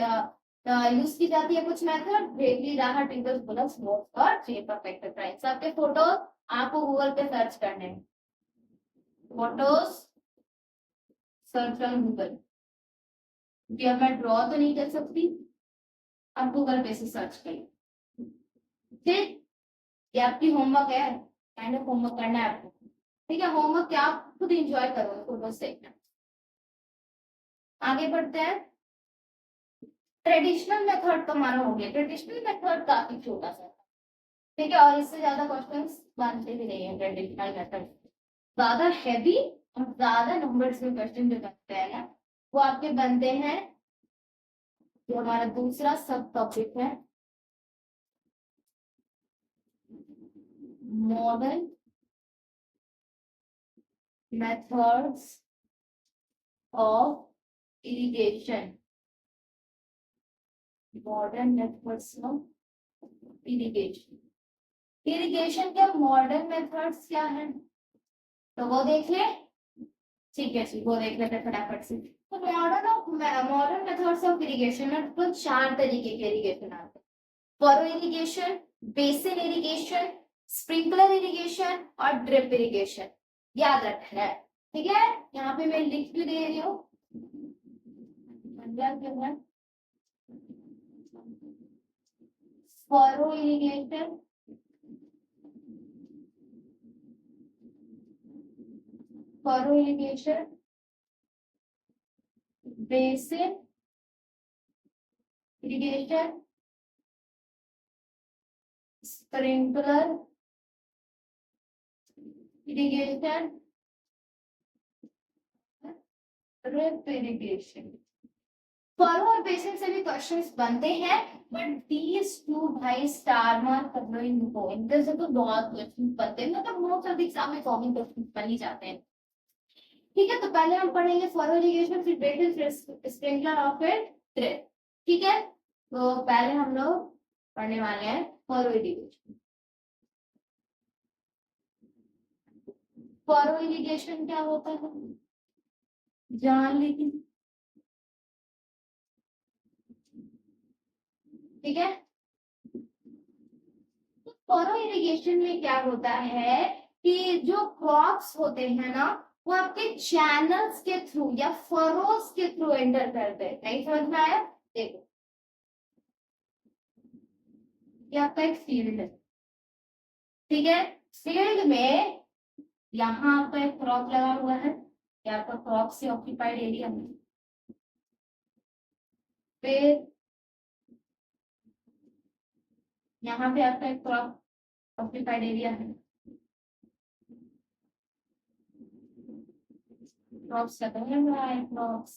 यूज की जाती है कुछ मेथड, ढेकली राहत ट्यूबर्स बुलक्स मोट और चेन परफेक्ट प्राइस। सबके फोटो आपको गूगल पे सर्च करने हैं, फोटोज सर्च ऑन गूगल, क्योंकि अब मैं ड्रॉ तो नहीं कर सकती, आप गूगल पे से सर्च करिए। ठीक, ये आपकी होमवर्क है, काइंड ऑफ होमवर्क करना है आपको। ठीक है, होमवर्क क्या आप खुद एंजॉय करो, फोटोज देखना। आगे बढ़ते हैं, ट्रेडिशनल मेथड तो मानो हो गया, ट्रेडिशनल मेथड काफी छोटा सा, ठीक है, और इससे ज्यादा क्वेश्चंस बनते भी नहीं है ट्रेडिशनल मेथड, ज्यादा हैवी और ज्यादा नंबर्स में क्वेश्चन जो बनते हैं ना, वो आपके बनते हैं, जो हमारा दूसरा सब टॉपिक है, modern methods of irrigation, modern methods of irrigation, irrigation के मॉडर्न मेथड्स क्या है, तो वो देख ले। ठीक है जी, वो देख लेते हैं फटाफट से। तो मॉडर्न मेथड्स ऑफ इरिगेशन में कुल 4 तरीके के इरिगेशन आते हैं, furrow irrigation, basin irrigation, sprinkler irrigation और ड्रिप इरिगेशन, याद रखना है। ठीक है, यहाँ पे मैं लिख भी दे रही हूँ, furrow irrigation, furrow irrigation, basin irrigation, sprinkler irrigation, drip irrigation. Furrow और बेसिन से भी क्वेश्चंस बनते हैं, बट दीज टू भाई स्टार मार्क कर लो इनको, इनसे से तो बहुत क्वेश्चन बनते हैं, मतलब मोस्ट ऑफ द एग्जाम में कॉमन क्वेश्चन बन ही जाते हैं। ठीक है, तो पहले हम पढ़ेंगे फरो इरिगेशन, फिर बेसिन, फिर स्प्रिंकलर और फिर ड्रिप। ठीक है, तो पहले हम लोग पढ़ने वाले हैं फरो इरिगेशन। फरो इरिगेशन क्या होता है जान लीजिए। ठीक है, फरो इरिगेशन में क्या होता है कि जो क्रॉप्स होते हैं ना, वो आपके चैनल्स के थ्रू या फरोज के थ्रू एंटर करते हैं। नहीं समझ में आया, देखो ये आपका एक फील्ड है, ठीक है, फील्ड में यहाँ आपका एक क्रॉप लगा हुआ है, ये आपका क्रॉप से ऑक्यूपाइड एरिया में, फिर यहाँ पे आपका एक क्रॉप ऑक्यूपाइड एरिया है, क्रॉप्स लगा हुआ है, क्रॉप्स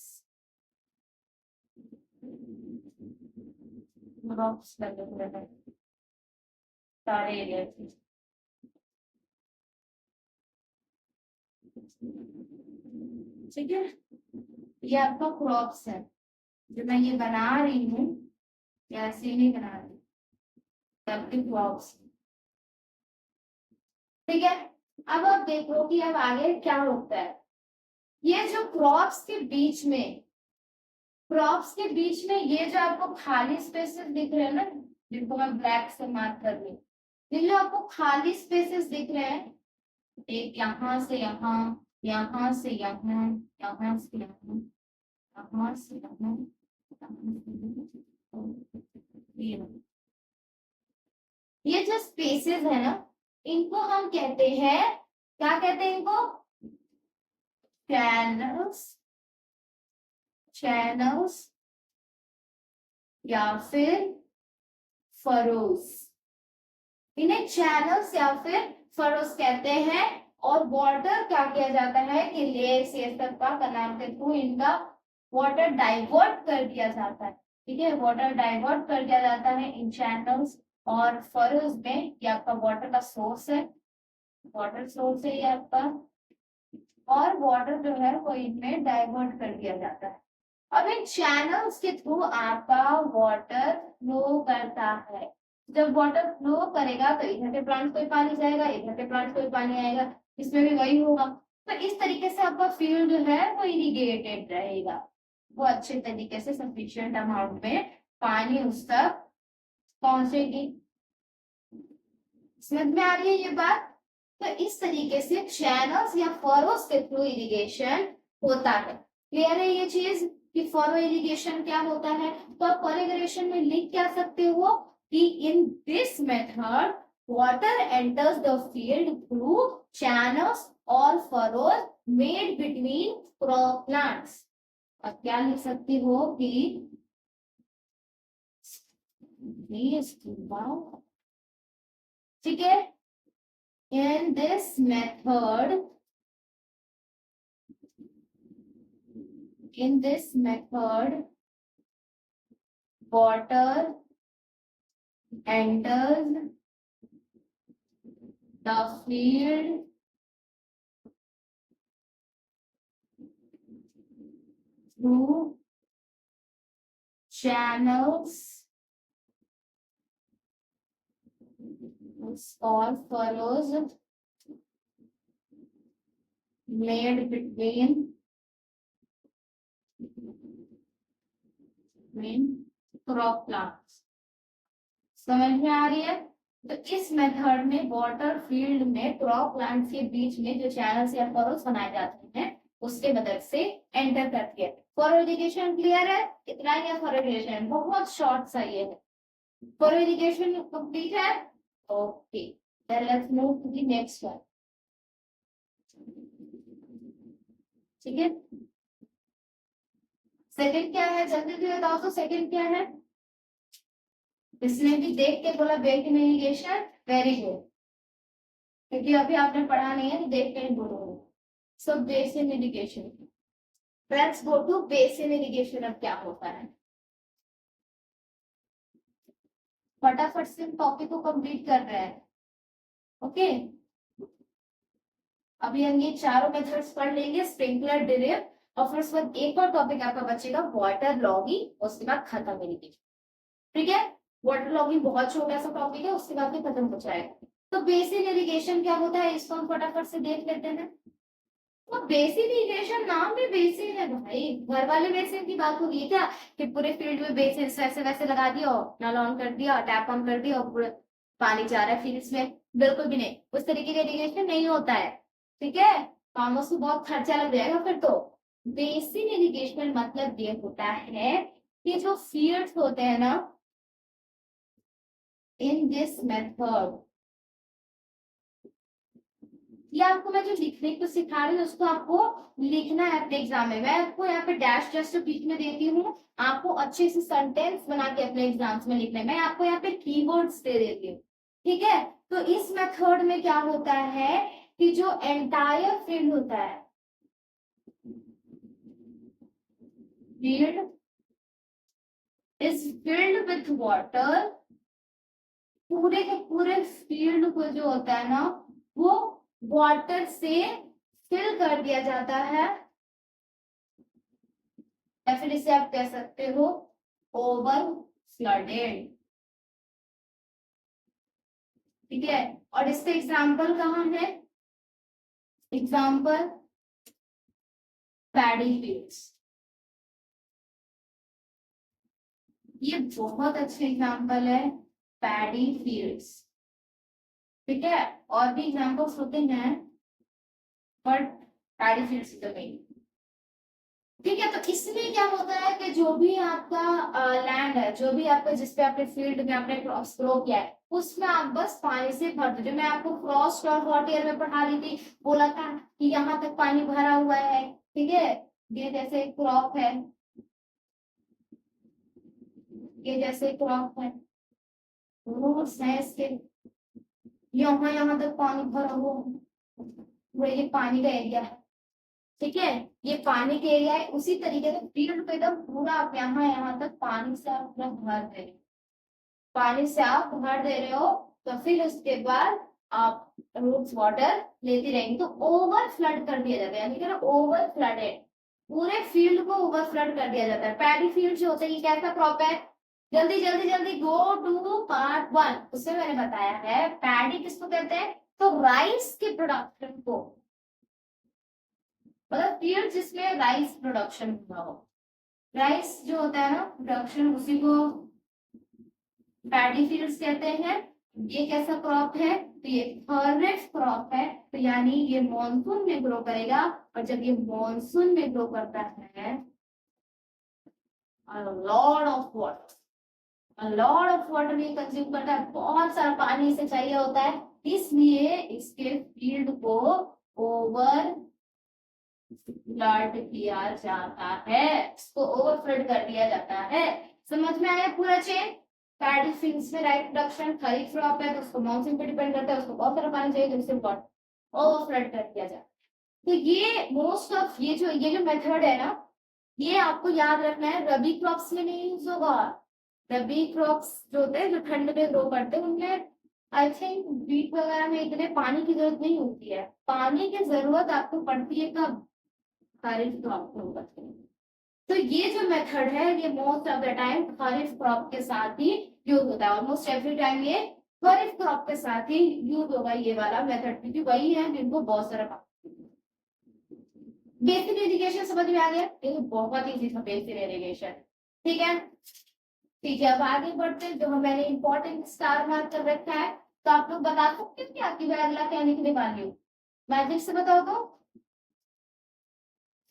क्रॉप्स लगे हुए हैं सारे एरिया। ठीक है, ये आपका क्रॉप्स है, जो मैं ये बना रही हूँ, या ऐसे नहीं बना रही, सबके क्रॉप्स। ठीक है, अब आप देखो कि अब आगे क्या होता है, ये जो क्रॉप्स के बीच में, क्रॉप्स के बीच में ये जो आपको खाली स्पेसेस दिख रहे हैं ना, जिनको मैं ब्लैक से मार्क कर रही हूँ, ये जो आपको खाली स्पेसेस दिख रहे हैं, एक यहाँ से यहाँ, यहाँ से यहाँ, यहाँ से यहाँ, यहाँ से यहाँ, ये जो स्पेसेस है ना, इनको हम कहते हैं, क्या कहते हैं इनको? चैनल्स, चैनल्स या फिर फरोज। इन्हें चैनल्स या फिर फरोज कहते हैं। और वाटर क्या किया जाता है कि लेक से कनाल के थ्रू इनका वाटर डाइवर्ट कर दिया जाता है। ठीक है, वाटर डाइवर्ट कर दिया जाता है इन चैनल्स और फरोज में। ये आपका वाटर का सोर्स है, वाटर सोर्स है ये आपका, और वाटर जो है वो इनमें डाइवर्ट कर दिया जाता है। अब इन चैनल्स के थ्रू आपका वाटर फ्लो करता है। जब वाटर फ्लो करेगा तो इधर के प्लांट को भी पानी जाएगा, इधर के प्लांट को भी पानी आएगा, इसमें भी वही होगा। तो इस तरीके से आपका फील्ड जो है वो इरिगेटेड रहेगा, वो अच्छे तरीके से सफिशिएंट अमाउंट में पानी उस तक पहुंचेगी। समझ में आ रही है ये बात? तो इस तरीके से चैनल्स या फरोज के थ्रू इरिगेशन होता है। क्लियर है ये चीज कि फरो इरिगेशन क्या होता है? तो आप फरो इरिगेशन में लिख क्या सकते हो कि in this method water enters the field through channels और furrows made between crop plants. अब क्या लिख सकती हो कि ठीक है, in this method water enters the field through channels or furrows made between crop plants। समझ में आ रही है? तो इस मेथड में वाटर फील्ड में क्रॉप प्लांट्स के बीच में जो चैनल्स या फरोज बनाए जाते हैं उसके मदद से एंटर करती है। फॉरो इरिगेशन क्लियर है? इतना ही है फॉरो इरिगेशन, बहुत शॉर्ट सा ये है। फॉरो इरिगेशन कंप्लीट है? Okay, then let's move to the next one. ठीक है, सेकंड क्या है? जल्दी से बताओ तो सेकंड क्या है? इसने भी देख के बोला बेसिन इरिगेशन, वेरी गुड, क्योंकि अभी आपने पढ़ा नहीं है तो देख के ही बोलोगे। So basin irrigation, let's go to basin irrigation. अब क्या होता है, फटाफट से टॉपिक को कंप्लीट कर रहे हैं। ओके, अभी हम ये चारों मेथड्स पढ़ लेंगे, स्प्रिंकलर, ड्रिप, और फिर उसके बाद एक और टॉपिक आपका बचेगा वाटर लॉगिंग, उसके बाद खत्म इरिगेशन। ठीक है, वाटर लॉगिंग बहुत छोटा सा टॉपिक है, उसके बाद भी खत्म हो जाएगा। तो बेसिन इरिगेशन क्या होता है इसको हम फटाफट से देख लेते हैं। तो बेसिन इरिगेशन, नाम भी बेसिन है भाई, घर वाले बेसिन की बात होगी क्या कि पूरे फील्ड में बेसिन वैसे वैसे लगा दिया, नल ऑन कर दिया, टैप ऑन कर दिया और पूरा पानी जा रहा है फील्ड्स में? बिल्कुल भी नहीं, उस तरीके का इरिगेशन नहीं होता है। ठीक है, कामों से बहुत खर्चा लग जाएगा फिर तो। बेसिन इरिगेशन मतलब ये होता है कि जो फील्ड्स होते हैं ना, इन दिस मेथड, ये आपको मैं जो लिखने को सिखा रही हूँ उसको आपको लिखना है अपने एग्जाम में। मैं आपको यहाँ पे डैश जस्ट बीच में देती हूँ, आपको अच्छे से सेंटेंस बना के अपने एग्जाम्स में लिखना है। मैं आपको यहाँ पे कीवर्ड्स दे देती हूँ। ठीक है, तो इस मेथड में क्या होता है कि जो एंटायर फील्ड होता है, field is filled with water, पूरे के पूरे फील्ड को जो होता है ना वो वाटर से फिल कर दिया जाता है, या फिर इसे आप कह सकते हो ओवर फ्लडेड। ठीक है, और इसका एग्जाम्पल कहाँ है? एग्जाम्पल पैडी फील्ड्स, ये बहुत अच्छे एग्जाम्पल है, पैडी फील्ड्स। ठीक है, और भी एग्जाम्पल्स होते हैं बट पैडी फील्ड्स तो नहीं। ठीक है। तो इसमें क्या होता है कि जो भी आपका लैंड है, जो भी आपका जिस पे आपने फील्ड में आपने क्रॉस ग्रो किया है, उसमें आप बस पानी से भर दो। जो मैं आपको फ्रॉस्ट और हॉट एयर में पढ़ा रही थी, बोला था कि यहाँ तक पानी भरा हुआ है। ठीक है, ये जैसे क्रॉप है, ये जैसे क्रॉप है, रोड्स है इसके, यहाँ यहाँ तक पानी भरा हुआ है, ये पानी का एरिया है। ठीक है, ये पानी के एरिया है। उसी तरीके से फील्ड पे एकदम पूरा आप यहाँ यहाँ तक पानी से आप पूरा भर दे रहे हो, पानी से आप भर दे रहे हो। तो फिर उसके बाद आप रूट्स वाटर लेती रहेंगी, तो ओवर फ्लड कर दिया जाता है, यानी कि ओवर फ्लडेड, पूरे फील्ड को ओवर फ्लड कर दिया जाता है। पैडी फील्ड जो होता है, ये कैसा क्रॉप है, जल्दी जल्दी जल्दी गो टू पार्ट 1। उससे मैंने बताया है पैडी किसको कहते हैं, तो राइस के प्रोडक्शन को, मतलब फील्ड जिसमें राइस प्रोडक्शन हुआ हो, राइस जो होता है ना प्रोडक्शन, उसी को पैडी फील्ड्स कहते हैं। ये कैसा क्रॉप है, तो ये खरीफ क्रॉप है, तो यानी ये मॉनसून में ग्रो करेगा। और जब ये मॉनसून में ग्रो करता है, a lot of water, a lot of water ये कंज्यूम करता है, बहुत सारा पानी इसे चाहिए होता है, इसलिए इसके फील्ड को ओवर फ्लड किया जाता है, इसको ओवर फ्लड कर दिया जाता है। समझ में आया पूरा चेन। पैडी फील्ड्स में राइट प्रोडक्शन, खरीफ क्रॉप है तो उसको मानसून पे डिपेंड करता है, उसको बहुत सारा पानी चाहिए, तो इससे ओवर फ्लड कर दिया जाता है। तो ये मोस्ट ऑफ ये जो मेथड है ना, ये आपको याद रखना है, रबी क्रॉप्स में नहीं यूज होगा। रबी क्रॉप्स जो होते हैं, जो ठंड में ग्रो करते हैं, उनमें आई थिंक वीट वगैरह में इतने पानी की जरूरत नहीं होती है। पानी की जरूरत आपको पड़ती है कब, खरीफ क्रॉप में होती है। तो ये जो मेथड है, ये most of the time kharif crop के साथ ही यूज होता है। ऑलमोस्ट एवरी टाइम ये खरीफ क्रॉप के साथ ही यूज होगा ये वाला मेथड, क्योंकि वही है जिनको बहुत सारा पानी। बेसिक इरिगेशन समझ में आ गया, ये बहुत इजी था बेसिक इरिगेशन। ठीक है, ठीक है, अब आगे बढ़ते हैं। जो मैंने इंपॉर्टेंट स्टार मार्क कर रखा है, तो आप लोग बता सकते हो क्या कि मैं अगला क्या लिखने वाली हूँ, मैजिक से बताओ तो।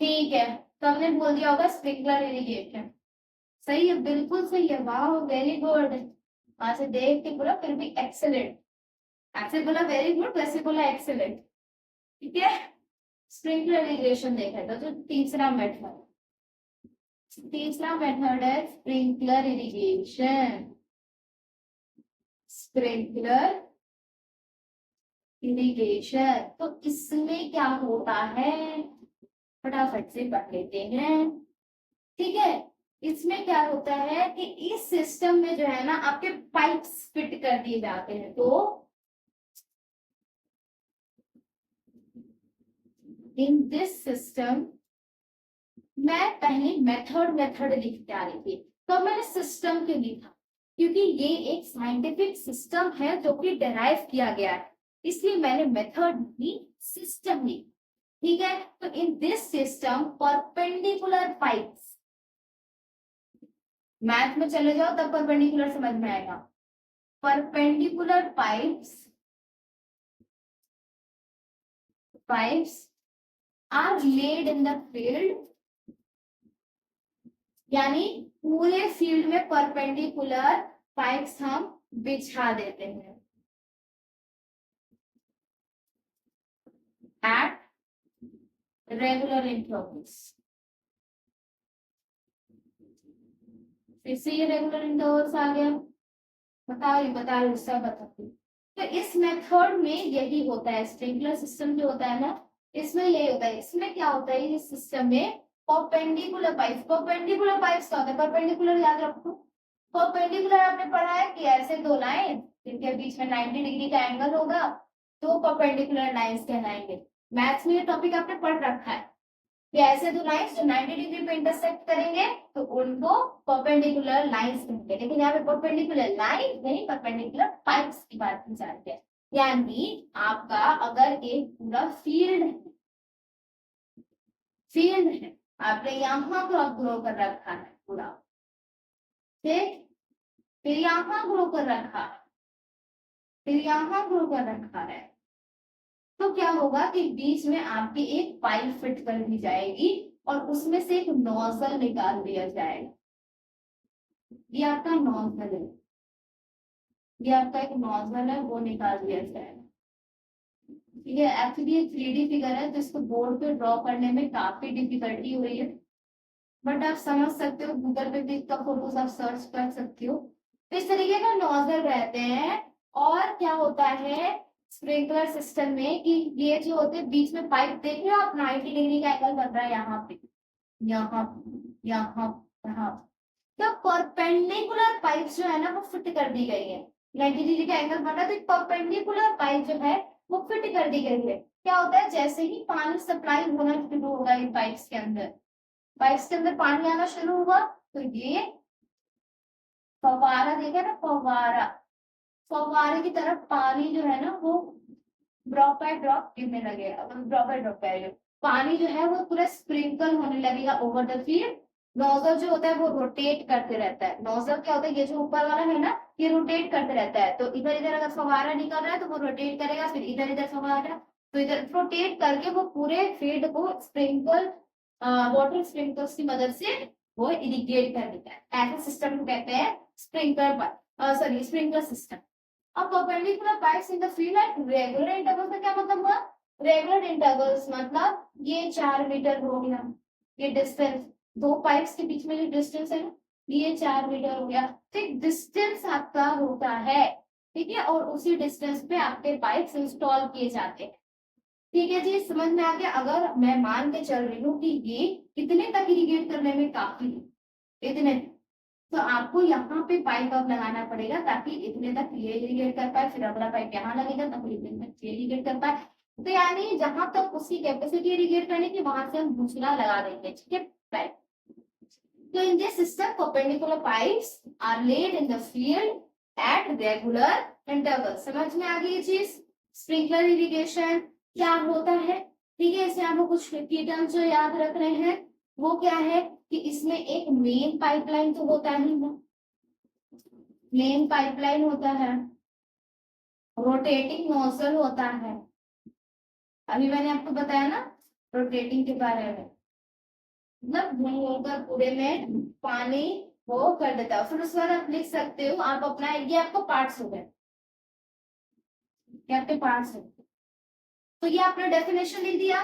ठीक है, तो हमने बोल दिया होगा स्प्रिंकलर इरिगेशन। सही है, बिल्कुल सही है, वाह वेरी गुड। वहां से देख के बोला फिर भी एक्सेलेंट, ऐसे बोला वेरी गुड, वैसे बोला एक्सेलेंट। ठीक है, स्प्रिंकलर इरिगेशन देखा था। तो तीसरा मेथड है स्प्रिंकलर इरिगेशन। स्प्रिंकलर इरिगेशन, तो इसमें क्या होता है, फटाफट से पढ़ लेते हैं। ठीक है, इसमें क्या होता है कि इस सिस्टम में जो है ना आपके पाइप्स फिट कर दिए जाते हैं। तो इन दिस सिस्टम, मैं पहले मेथड लिखते आ रही थी, तो मैंने सिस्टम क्यों लिखा, क्योंकि ये एक साइंटिफिक सिस्टम है जो कि डेराइव किया गया है, इसलिए मैंने मेथड नहीं सिस्टम ली। ठीक है, तो in this system perpendicular pipes, math में चले जाओ तब परपेंडिकुलर समझ में आएगा। Perpendicular pipes are laid in the field, यानी पूरे फील्ड में परपेंडिकुलर पाइप्स हम बिछा देते हैं एट रेगुलर इंटरवल्स। फिर से ये रेगुलर इंटरवल्स आ गया, बता रही सब बताती। तो इस मेथड में यही होता है, स्प्रिंकलर सिस्टम जो होता है ना, इसमें यही होता है। इसमें क्या होता है, इस सिस्टम में परपेंडिकुलर पाइप्स, परपेंडिकुलर पाइप्स क्या होता है, परपेंडिकुलर याद रखो। परपेंडिकुलर आपने पढ़ा है कि ऐसे दो लाइन जिनके बीच में 90 डिग्री का एंगल होगा, तो परपेंडिकुलर लाइंस कहलाएंगे। मैथ्स में ये टॉपिक आपने पढ़ रखा है कि ऐसे दो लाइंस जो 90 डिग्री पे इंटरसेक्ट करेंगे तो उनको परपेंडिकुलर लाइंस कहेंगे। लेकिन यहाँ पे परपेंडिकुलर लाइन नहीं, परपेंडिकुलर पाइप्स की बात की जा रही है। यानी आपका अगर एक पूरा फील्ड है, आपने यहाँ क्रॉप ग्रो कर रखा है पूरा, ठीक, फिर यहाँ ग्रो कर रखा है, फिर यहाँ ग्रो कर रखा है, तो क्या होगा कि बीच में आपकी एक पाइप फिट कर दी जाएगी और उसमें से एक नोजल निकाल दिया जाएगा। ये आपका नोजल है, ये आपका एक नोजल है, वो निकाल दिया जाएगा। ठीक है, एक्चुअली ये 3D फिगर है, जिसको बोर्ड पे ड्रॉ करने में काफी डिफिकल्टी हुई है, बट आप समझ सकते हो, गूगल पे भी इसका फोटोज आप सर्च कर सकते हो। तो इस तरीके का नोजल रहते हैं। और क्या होता है स्प्रिंकलर सिस्टम में कि ये जो होते हैं बीच में पाइप, देख रहे हो आप 90 डिग्री का एंगल बन रहा है यहाँ पे, यहाँ यहाँ यहाँ। तो परपेंडिकुलर पाइप जो है ना वो फिट कर दी गई है। 90 डिग्री का एंगल बन रहा है तो परपेंडिकुलर पाइप जो है वो फिट कर दी गई है। क्या होता है, जैसे ही पानी सप्लाई होना शुरू होगा इन पाइप्स के अंदर, पाइप्स के अंदर पानी आना शुरू हुआ, तो ये फव्वारा, देखा ना फव्वारा, फव्वारे की तरफ पानी जो है ना वो ड्रॉप बाय ड्रॉप गिरने लगेगा, ड्रॉप बाय ड्रॉप पानी जो है वो पूरा स्प्रिंकल होने लगेगा ओवर द फील्ड। नोजल जो होता है वो रोटेट करते रहता है। नोजल क्या होता है, ये जो ऊपर वाला है ना ये रोटेट करते रहता है, तो इधर इधर अगर फव्वारा निकल रहा है तो वो रोटेट करेगा, फिर इधर इधर फव्वारा, तो इधर रोटेट करके वो पूरे फील्ड को स्प्रिंकल वाटर स्प्रिंकलर्स की मदद से वो इरिगेट कर देता है। ऐसे सिस्टम को कहते हैं स्प्रिंकलर सिस्टम। अब perpendicular pipes in the field at regular intervals का क्या मतलब हुआ, रेगुलर इंटरवल्स मतलब ये 4 मीटर हो गया, ये डिस्टेंस दो पाइप्स के बीच में जो डिस्टेंस है ये 4 मीटर हो गया। ठीक, डिस्टेंस आपका होता है, ठीक है, और उसी डिस्टेंस पे आपके पाइप्स इंस्टॉल किए जाते हैं। ठीक है जी, समझ में आ गया। अगर मैं मान के चल रही हूँ कि ये कितने तक इरिगेट करने में काफी इतने, तो आपको यहाँ पे पाइप अब लगाना पड़ेगा ताकि इतने तक ये इरिगेट कर पाए, फिर अगला पाइप यहाँ लगेगा ताकि इतने तक ये इरिगेट कर पाए। तो यानी जहां तक उसकी कैपेसिटी इरिगेट करने की वहां से हम दूसरा लगा देंगे, ठीक है pipe. So in this system, perpendicular pipes are laid in the field at regular intervals. समझ में आ गई ये चीज, स्प्रिंकलर इरिगेशन क्या होता है। ठीक है, इसमें आपको कुछ की टर्म्स जो याद रख रहे हैं वो क्या है कि इसमें एक मेन पाइपलाइन तो होता ही है, मेन पाइपलाइन होता है, रोटेटिंग नोजल होता है, अभी मैंने आपको बताया ना रोटेटिंग के बारे में, मतलब घूमकर पूरे में पानी वो कर देता है। फिर उसके बाद आप लिख सकते हो, आप अपना ये आपको पार्ट्स हो गए, ये आपके पार्ट्स हो, तो ये आपने डेफिनेशन लिख दिया,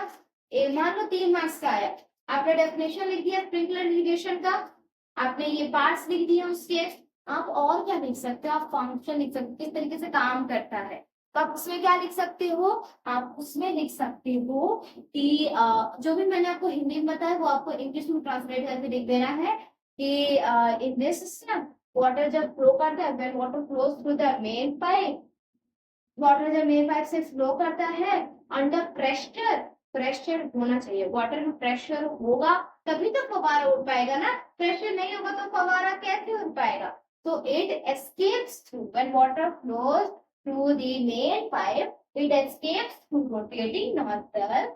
मान लो 3 मार्क्स का आया, आपने डेफिनेशन लिख दिया स्प्रिंकलर इरिगेशन का, आपने ये पार्ट्स लिख दिए उसके। आप और क्या लिख सकते हो, आप फंक्शन लिख सकते हो किस तरीके से काम करता है। तो आप उसमें क्या लिख सकते हो, आप उसमें लिख सकते हो कि जो भी मैंने आपको हिंदी में बताया वो आपको इंग्लिश में ट्रांसलेट करके लिख देना है कि इन दिस सिस्टम वाटर जब फ्लो करता है, when water flows through the main pipe, water जब मेन पाइप से फ्लो करता है अंडर प्रेशर, प्रेशर होना चाहिए, वाटर में प्रेशर होगा तभी तो फव्वारा उड़ पाएगा ना, प्रेशर नहीं होगा तो फव्वारा कैसे उड़ पाएगा। तो it escapes through when water flows through the main pipe, it escapes through rotating nozzle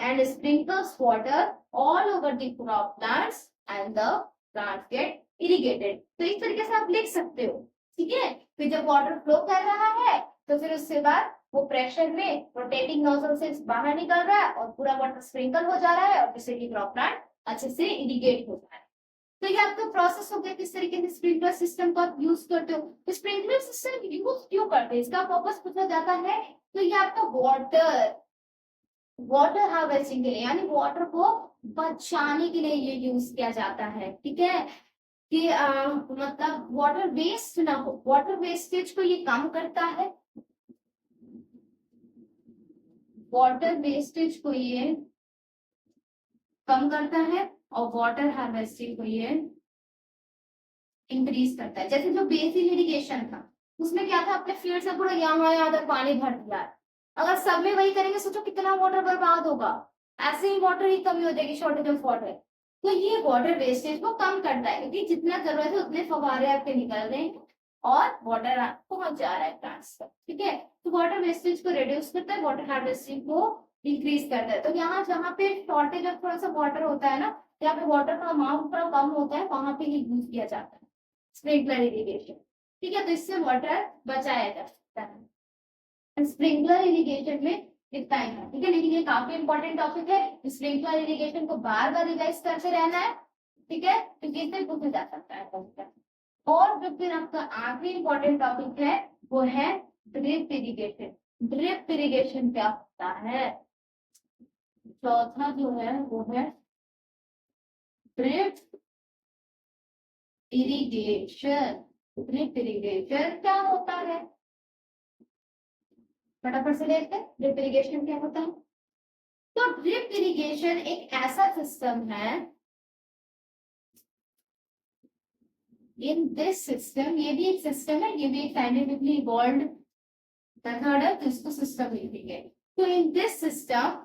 and sprinkles water all over the crop plants and the plants get irrigated। तो इस तरीके से आप लिख सकते हो, ठीक है। फिर जब वाटर फ्लो कर रहा है तो फिर उसके बाद वो प्रेशर में रोटेटिंग नोजल से बाहर निकल रहा है और पूरा वाटर स्प्रिंकल हो जा रहा है और जिससे कि क्रॉप प्लांट अच्छे से इरिगेट हो रहा है। तो ये आपका प्रोसेस हो गया किस तरीके से स्प्रिंकलर सिस्टम को आप यूज करते हो। तो स्प्रिंकलर सिस्टम यूज क्यों करते हैं, इसका पर्पस पूछा जाता है। तो ये आपका वाटर हार्वेस्टिंग के लिए, यानी वाटर को बचाने के लिए ये यूज किया जाता है, ठीक है, कि मतलब वाटर वेस्ट ना हो, वाटर वेस्टेज को ये कम करता है, वाटर वेस्टेज को ये कम करता है और वाटर हार्वेस्टिंग को ये इंक्रीज करता है। जैसे जो बेसिक इरिगेशन था उसमें क्या था, अपने फील्ड से पूरा यहाँ तक पानी भर दिया, अगर सब में वही करेंगे सोचो कितना वाटर बर्बाद होगा, ऐसे ही वाटर की कमी हो जाएगी, शॉर्टेज ऑफ वाटर। तो ये वाटर वेस्टेज को कम करता है क्योंकि जितना जरूरत है उतने फव्वारे आपके निकल रहे हैं और वाटर पहुंच जा रहा है प्लांट्स तक, ठीक है। तो वाटर वेस्टेज को रिड्यूस करता है, वाटर हार्वेस्टिंग को इंक्रीज करता है। तो यहाँ जहाँ पे शॉर्टेज ऑफ थोड़ा सा वाटर होता है ना, जहाँ पे वाटर का अमाउंट थोड़ा कम होता है वहां पे ही यूज किया जाता है स्प्रिंकलर इरिगेशन, ठीक है। तो इससे वाटर बचाया जा सकता है। स्प्रिंकलर इरिगेशन में इतना ही है, ठीक है। लेकिन ये काफी इंपॉर्टेंट टॉपिक है, स्प्रिंकलर इरिगेशन को बार बार रिवाइज करते रहना है, ठीक है, क्योंकि इससे पूछा जा सकता है। और जो फिर आपका आखिरी इंपॉर्टेंट टॉपिक है वो है ड्रिप इरिगेशन। ड्रिप इरिगेशन क्या होता है? चौथा जो है वो है ड्रिप इरिगेशन। ड्रिप इरिगेशन क्या होता है? फटाफट से देखते हैं ड्रिप इरिगेशन क्या होता है। तो ड्रिप इरिगेशन एक ऐसा सिस्टम है, इन दिस सिस्टम, ये भी एक सिस्टम है, ये भी एक साइंटिफिकली इवॉल्व्ड मेथड है जिसको सिस्टम लिखेंगे। तो in this system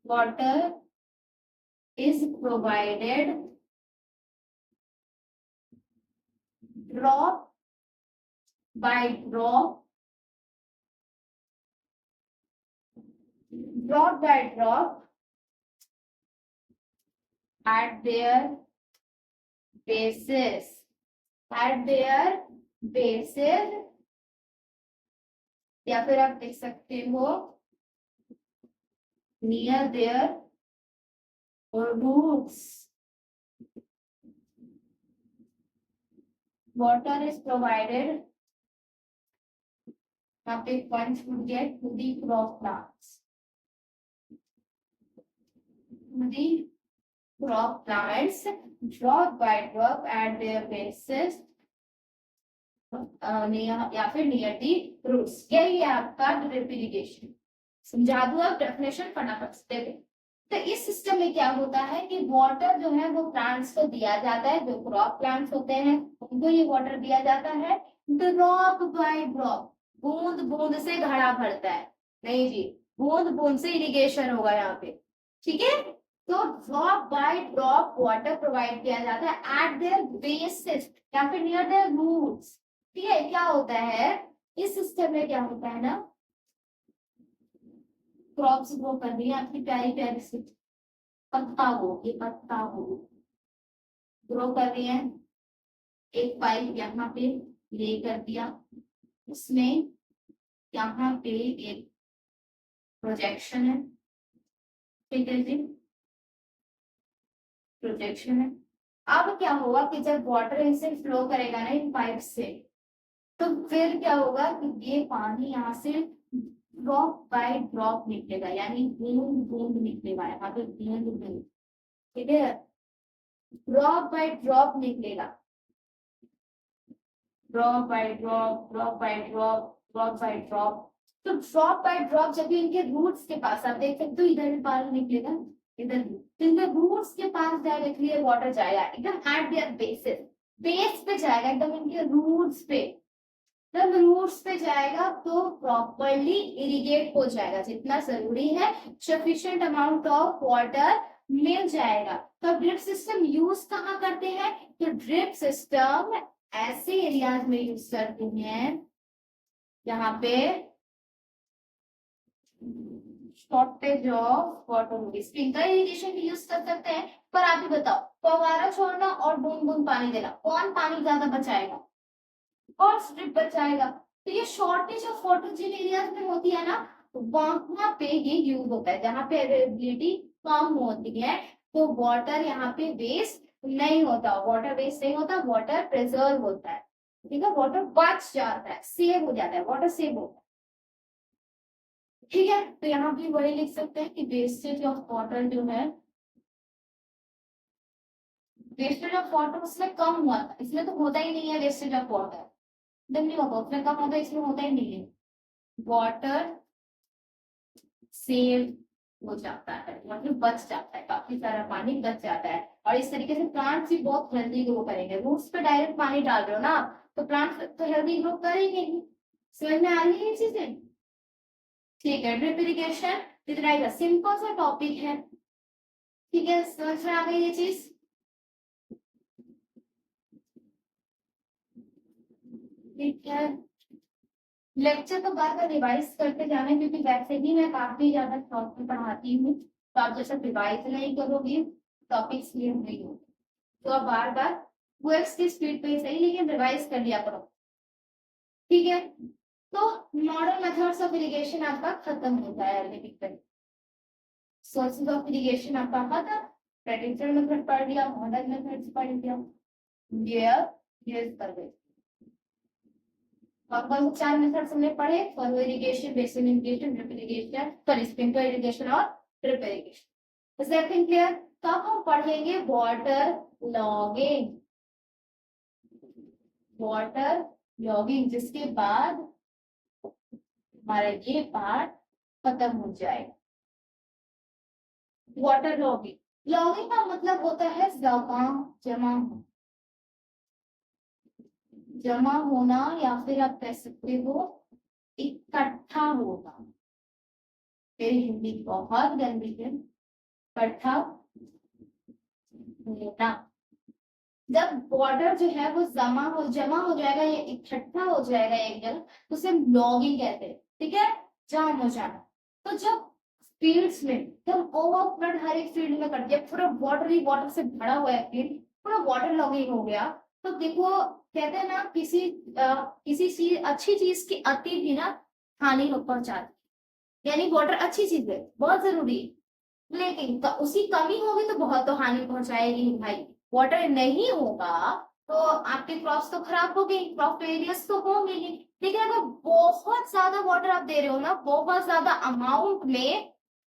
water is provided drop by drop at their bases या फिर आप देख सकते हो near their roots. Water is provided, यहाँ पे one should get to the crop plants. Drop by drop at their bases या फिर नियर दी रूट्स। यही है आपका ड्रिप इरिगेशन। समझा दूं अब डेफिनेशन फटाफट से देखो। तो इस सिस्टम में क्या होता है कि वाटर जो है वो प्लांट्स को दिया जाता है, जो क्रॉप प्लांट्स होते हैं उनको ये वाटर दिया जाता है ड्रॉप बाय ड्रॉप, बूंद बूंद से घड़ा भरता है। नहीं जी, बूंद बूंद से इरिगेशन होगा यहाँ पे, ठीक है। तो drop by drop water provide किया जाता है एट देयर बेसिस या फिर नियर देयर रूट्स, ठीक है। क्या होता है इस सिस्टम में, क्या होता है ना, क्रॉप्स ग्रो कर रही है आपकी प्यारी प्यारी सी, पत्ता गोभी ग्रो कर रही है। एक पाइप यहाँ पे ले कर दिया, उसमें यहाँ पे एक प्रोजेक्शन है, ठीक है जी, प्रोजेक्शन है। अब क्या होगा कि जब वाटर इनसे फ्लो करेगा ना इन पाइप से, तो फिर क्या होगा कि ये पानी यहाँ से ड्रॉप बाय ड्रॉप निकलेगा, यानी बूंद बूंद निकलेगा, यहाँ पे बूंद बूंद, ठीक है, ड्रॉप बाय ड्रॉप निकलेगा, ड्रॉप बाय ड्रॉप तो ड्रॉप बाय ड्रॉप जब इनके रूट्स के पास, आप देख सकते हो इधर भी पानी निकलेगा, इधर भी, तो इनके रूट्स के पास डायरेक्टली वाटर जाएगा एकदम एट देयर बेस पे जाएगा, एकदम इनके रूट्स पे। जब रूट्स पे जाएगा तो प्रॉपरली इरिगेट हो जाएगा, जितना जरूरी है सफिशिएंट अमाउंट ऑफ वाटर मिल जाएगा। तो ड्रिप सिस्टम यूज कहाँ करते हैं? तो ड्रिप सिस्टम ऐसे एरियाज में यूज करते हैं यहाँ पे शॉर्टेज ऑफ वाटर होगी। स्प्रिंकलर इरिगेशन भी यूज कर सकते हैं, पर आप ही बताओ, फव्वारा छोड़ना और बूंद बूंद पानी देना, कौन पानी ज्यादा बचाएगा और स्ट्रिप बचाएगा? तो ये शॉर्टेज ऑफ वाटर जिन एरियाज में होती है ना, वहां पे ये यूज होता है, जहाँ पे अवेलेबिलिटी कम होती है, तो वाटर यहाँ पे वेस्ट नहीं होता, वाटर प्रिजर्व होता है, ठीक है, वाटर बच जाता है, सेव हो जाता है, वाटर सेव होता है, ठीक है। तो यहाँ भी वही लिख सकते हैं कि वेस्टेज ऑफ वाटर जो है, वेस्टेज ऑफ वाटर उसमें कम हुआ था, इसमें तो होता ही नहीं है वेस्टेज ऑफ वाटर, नहीं होगा, उसमें कम होता है, इसमें होता ही नहीं है, वाटर सेव हो जाता है, मतलब बच जाता है, काफी सारा पानी बच जाता है। और इस तरीके से प्लांट्स भी बहुत हेल्दी ग्रो करेंगे। रूट्स पे डायरेक्ट पानी डाल रहे हो ना, तो प्लांट्स तो हेल्दी ग्रो करेंगे ही। समझ में आ रही है ये चीजें? ठीक है, ड्रिप इरिगेशन इतना ही सिंपल सा टॉपिक है, ठीक है, समझ में आ गई ये चीज? ठीक है, लेक्चर तो बार बार रिवाइज करते जाना, क्योंकि वैसे भी मैं काफी ज्यादा शॉर्ट में पढ़ाती हूँ, तो आप जैसे रिवाइज नहीं करोगे टॉपिक्स क्लियर नहीं होंगे, तो आप बार बार 2x की स्पीड पे सही, लेकिन रिवाइज कर लिया करो, ठीक है। तो मॉडर्न मेथड्स ऑफ इरिगेशन आपका खत्म होता है लिमिट। सोर्सेज ऑफ इरिगेशन आपका खत्म, ट्रेडिशनल मेथड पढ़ लिया, मॉडर्न मेथड्स पढ़ लिया, कर गए। और कौन से चार मेथड्स हमने पढ़े? Furrow irrigation, basin irrigation, drip irrigation, sorry sprinkler irrigation और drip irrigation. Is everything clear? तब हम पढ़ेंगे वाटर लॉगिंग। वाटर लॉगिंग जिसके बाद हमारा ये पार्ट खत्म हो जाएगा। वाटर लॉगिंग, लॉगिंग का मतलब होता है जमा होना या फिर आप कह सकते हो इकट्ठा होना। मेरी हिंदी बहुत गंदी है। इकट्ठा होना, जब वाटर जो है वो जमा हो जाएगा या इकट्ठा हो जाएगा एक जगह, तो उसे लॉगिंग कहते हैं। ठीक है, जाम हो जाना। तो जब फील्ड्स में जब ओवरफ्लड हर एक फील्ड में कर दिया, पूरा वाटर ही वाटर से भरा हुआ है फील्ड, पूरा वाटर लॉगिंग हो गया, तो देखो कहते हैं ना किसी चीज अच्छी चीज की अति भी ना हानि पहुंचाती। यानी वाटर अच्छी चीज है, बहुत जरूरी है, लेकिन उसकी कमी होगी तो बहुत तो हानि पहुंचाएगी भाई। वाटर नहीं होगा तो आपके क्रॉप्स तो खराब हो गई, क्रॉप फेलियर्स तो होंगे ही। लेकिन अगर बहुत ज्यादा वाटर आप दे रहे हो ना, बहुत ज्यादा अमाउंट में,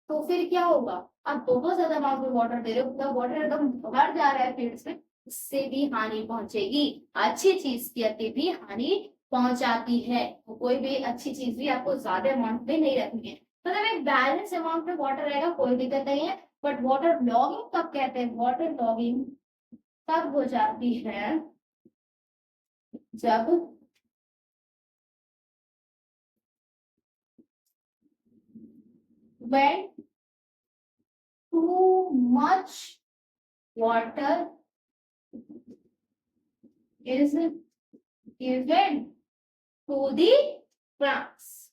तो फिर क्या होगा? आप बहुत ज्यादा अमाउंट में वाटर दे रहे हो, तो वाटर एकदम भर जा रहा है फील्ड्स में, उससे भी हानि पहुंचेगी। अच्छी चीज की अति भी हानि पहुंचाती है। तो कोई भी अच्छी चीज भी आपको ज्यादा अमाउंट में नहीं रखनी है। मतलब एक बैलेंस अमाउंट में वाटर रहेगा, कोई दिक्कत नहीं है। बट वाटर लॉगिंग कब कहते हैं? वाटर लॉगिंग तब हो जाती है जब when too much water is given to the plants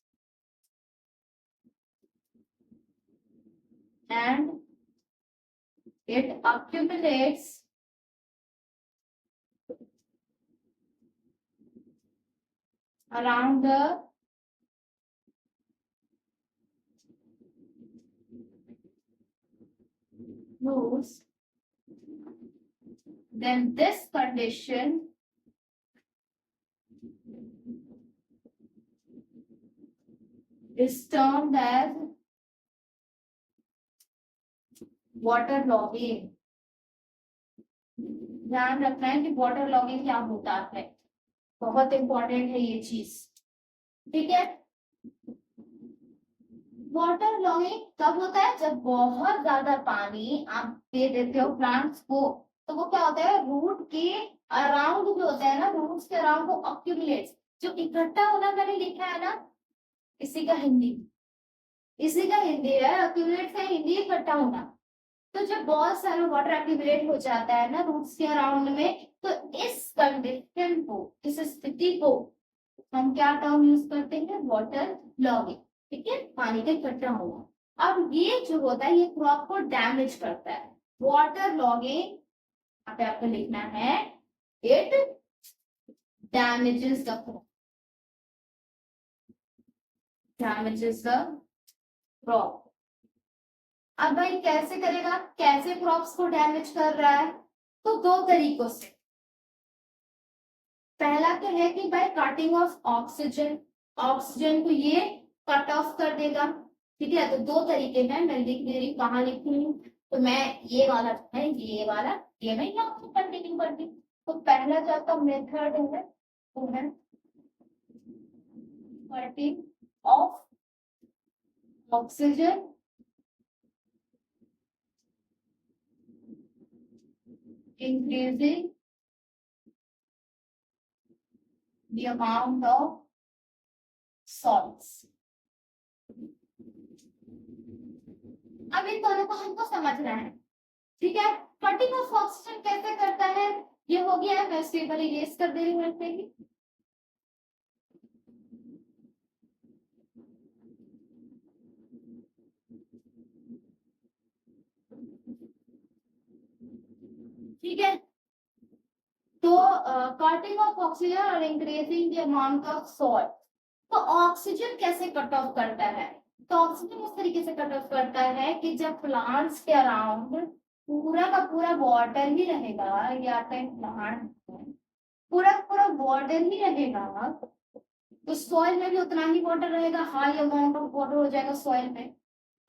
and it accumulates around the roots, then this condition is termed as water logging. ध्यान रखना है कि वाटर लॉगिंग क्या होता है, बहुत इंपॉर्टेंट है ये चीज। ठीक है, वाटर लॉगिंग कब होता है? जब बहुत ज्यादा पानी आप दे देते हो प्लांट्स को, तो वो क्या होता है? रूट के अराउंड जो होता है ना, रूट्स के अराउंड वो अक्यूमुलेट्स, जो इकट्ठा होना मैंने लिखा है ना, इसी का हिंदी है। अक्यूमुलेट का हिंदी इकट्ठा होना। तो जब बहुत सारा वाटर एक्यूमुलेट हो जाता है ना रूट्स के अराउंड में, तो इस कंडीशन को, इस स्थिति को हम क्या टर्म यूज करते हैं? Water logging. ठीक है, पानी का इकट्ठा होना। अब ये जो होता है ये क्रॉप को डैमेज करता है। वाटर लॉगिंग यहाँ पे आपको लिखना है, it damages the crop, damages the crop. अब भाई कैसे करेगा? कैसे क्रॉप्स को डैमेज कर रहा है? तो दो तरीकों से। पहला क्या है कि by cutting of oxygen, oxygen को ये कट ऑफ कर देगा। ठीक है, तो दो तरीके हैं, मैं लिख दे रही कहाँ लिखी हूँ। तो मैं ये वाला है, ये वाला, ये मैं यहाँ कंटिन्यू करती हूँ। तो पहला जो आपका मेथड है वो है cutting of oxygen increasing the amount of salts। अब इन दोनों को हमको समझना है। ठीक है, कटिंग ऑफ ऑक्सीजन कैसे करता है? ये हो गया है, मैं इसके ऊपर इरेज कर दे रही हूँ ऐसे ही। ठीक है, तो कटिंग ऑफ ऑक्सीजन और increasing the amount of salt. तो ऑक्सीजन कैसे कट ऑफ करता है? तो ऑक्सीजन इस तरीके से कट ऑफ करता है कि जब प्लांट्स के अराउंड पूरा का पूरा वाटर ही रहेगा, या प्लांट पूरा पूरा वाटर ही रहेगा, तो सॉइल में भी उतना ही वाटर रहेगा, हाई अमाउंट ऑफ वाटर हो जाएगा सॉइल में।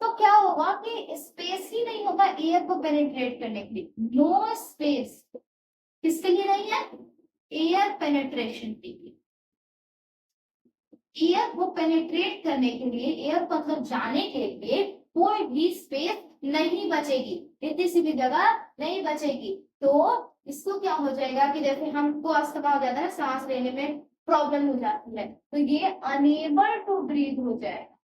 तो क्या होगा कि स्पेस ही नहीं होगा एयर को पेनिट्रेट करने के लिए। नो स्पेस किसके लिए नहीं है? एयर पेनिट्रेशन के लिए। एयर को पेनिट्रेट करने के लिए, एयर मतलब जाने के लिए कोई भी स्पेस नहीं बचेगी, इतनी सी भी जगह नहीं बचेगी। तो इसको क्या हो जाएगा कि जैसे हमको अस्थमा हो जाता है, सांस लेने में प्रॉब्लम हो जाती है, तो ये अनेबल टू ब्रीथ हो जाएगा।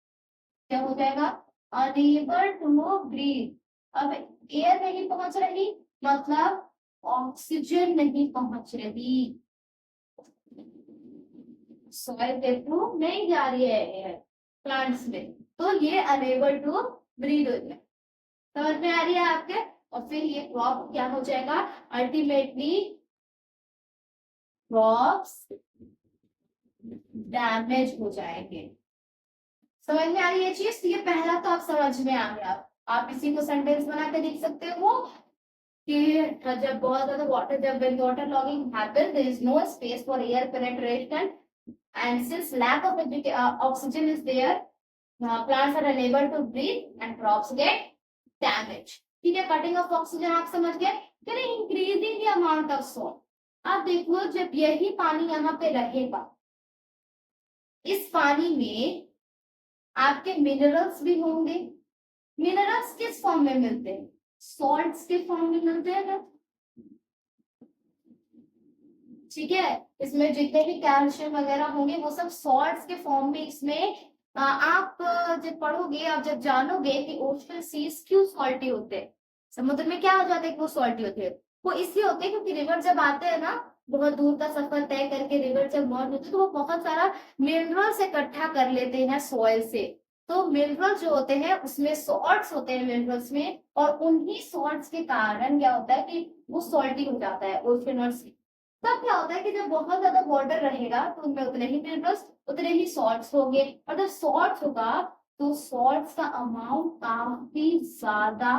क्या हो जाएगा? Unable to breathe. अब एयर नहीं पहुंच रही मतलब ऑक्सीजन नहीं पहुंच रही, सॉइल के थ्रू नहीं जा रही है एयर प्लांट्स में, तो ये अनेबल टू ब्रीथ हो जाए। समझ में आ रही है आपके? और फिर ये क्रॉप क्या हो जाएगा? अल्टीमेटली क्रॉप्स डैमेज हो जाएंगे। समझ में आ रही है चीज? ये पहला तो आप समझ में आ गया। आप इसी को सेंटेंस बना के लिख सकते हो कि जब बहुत ज्यादा वाटर, जब when water logging happens, there is no space for air penetration, and since lack of oxygen is there, plants are unable to breathe and crops get damaged. ठीक है, कटिंग ऑफ ऑक्सीजन आप समझ गए। फिर increasing the amount of salt. अब देखो, जब यही पानी यहाँ पे रहेगा, इस पानी में आपके मिनरल्स भी होंगे। मिनरल्स किस फॉर्म में मिलते हैं? सॉल्ट्स के फॉर्म में मिलते हैं ना। ठीक है, इसमें जितने भी कैल्शियम वगैरह होंगे वो सब सॉल्ट्स के फॉर्म में इसमें आप जब पढ़ोगे, आप जब जानोगे कि ओशन सीज क्यों सॉल्टी होते हैं, समुद्र में क्या हो जाता है कि वो सॉल्टी होते हैं, वो इसलिए होते हैं क्योंकि रिवर जब आते हैं ना, बहुत दूर का सफर तय करके रिवर जब मौज होती है, तो वो बहुत सारा मिनरल्स इकट्ठा कर लेते हैं सॉइल से। तो मिनरल जो होते हैं उसमें सॉल्ट्स होते हैं मिनरल्स में, और उन्हीं सॉल्ट्स के कारण क्या होता है कि वो सॉल्टी हो जाता है ओशन और सी। तब क्या होता है कि जब बहुत ज्यादा वाटर रहेगा तो उनमें उतने ही मिनरल्स, उतने ही सॉल्ट्स होंगे, और जब सॉल्ट्स होगा तो सॉल्ट्स का अमाउंट काफी ज्यादा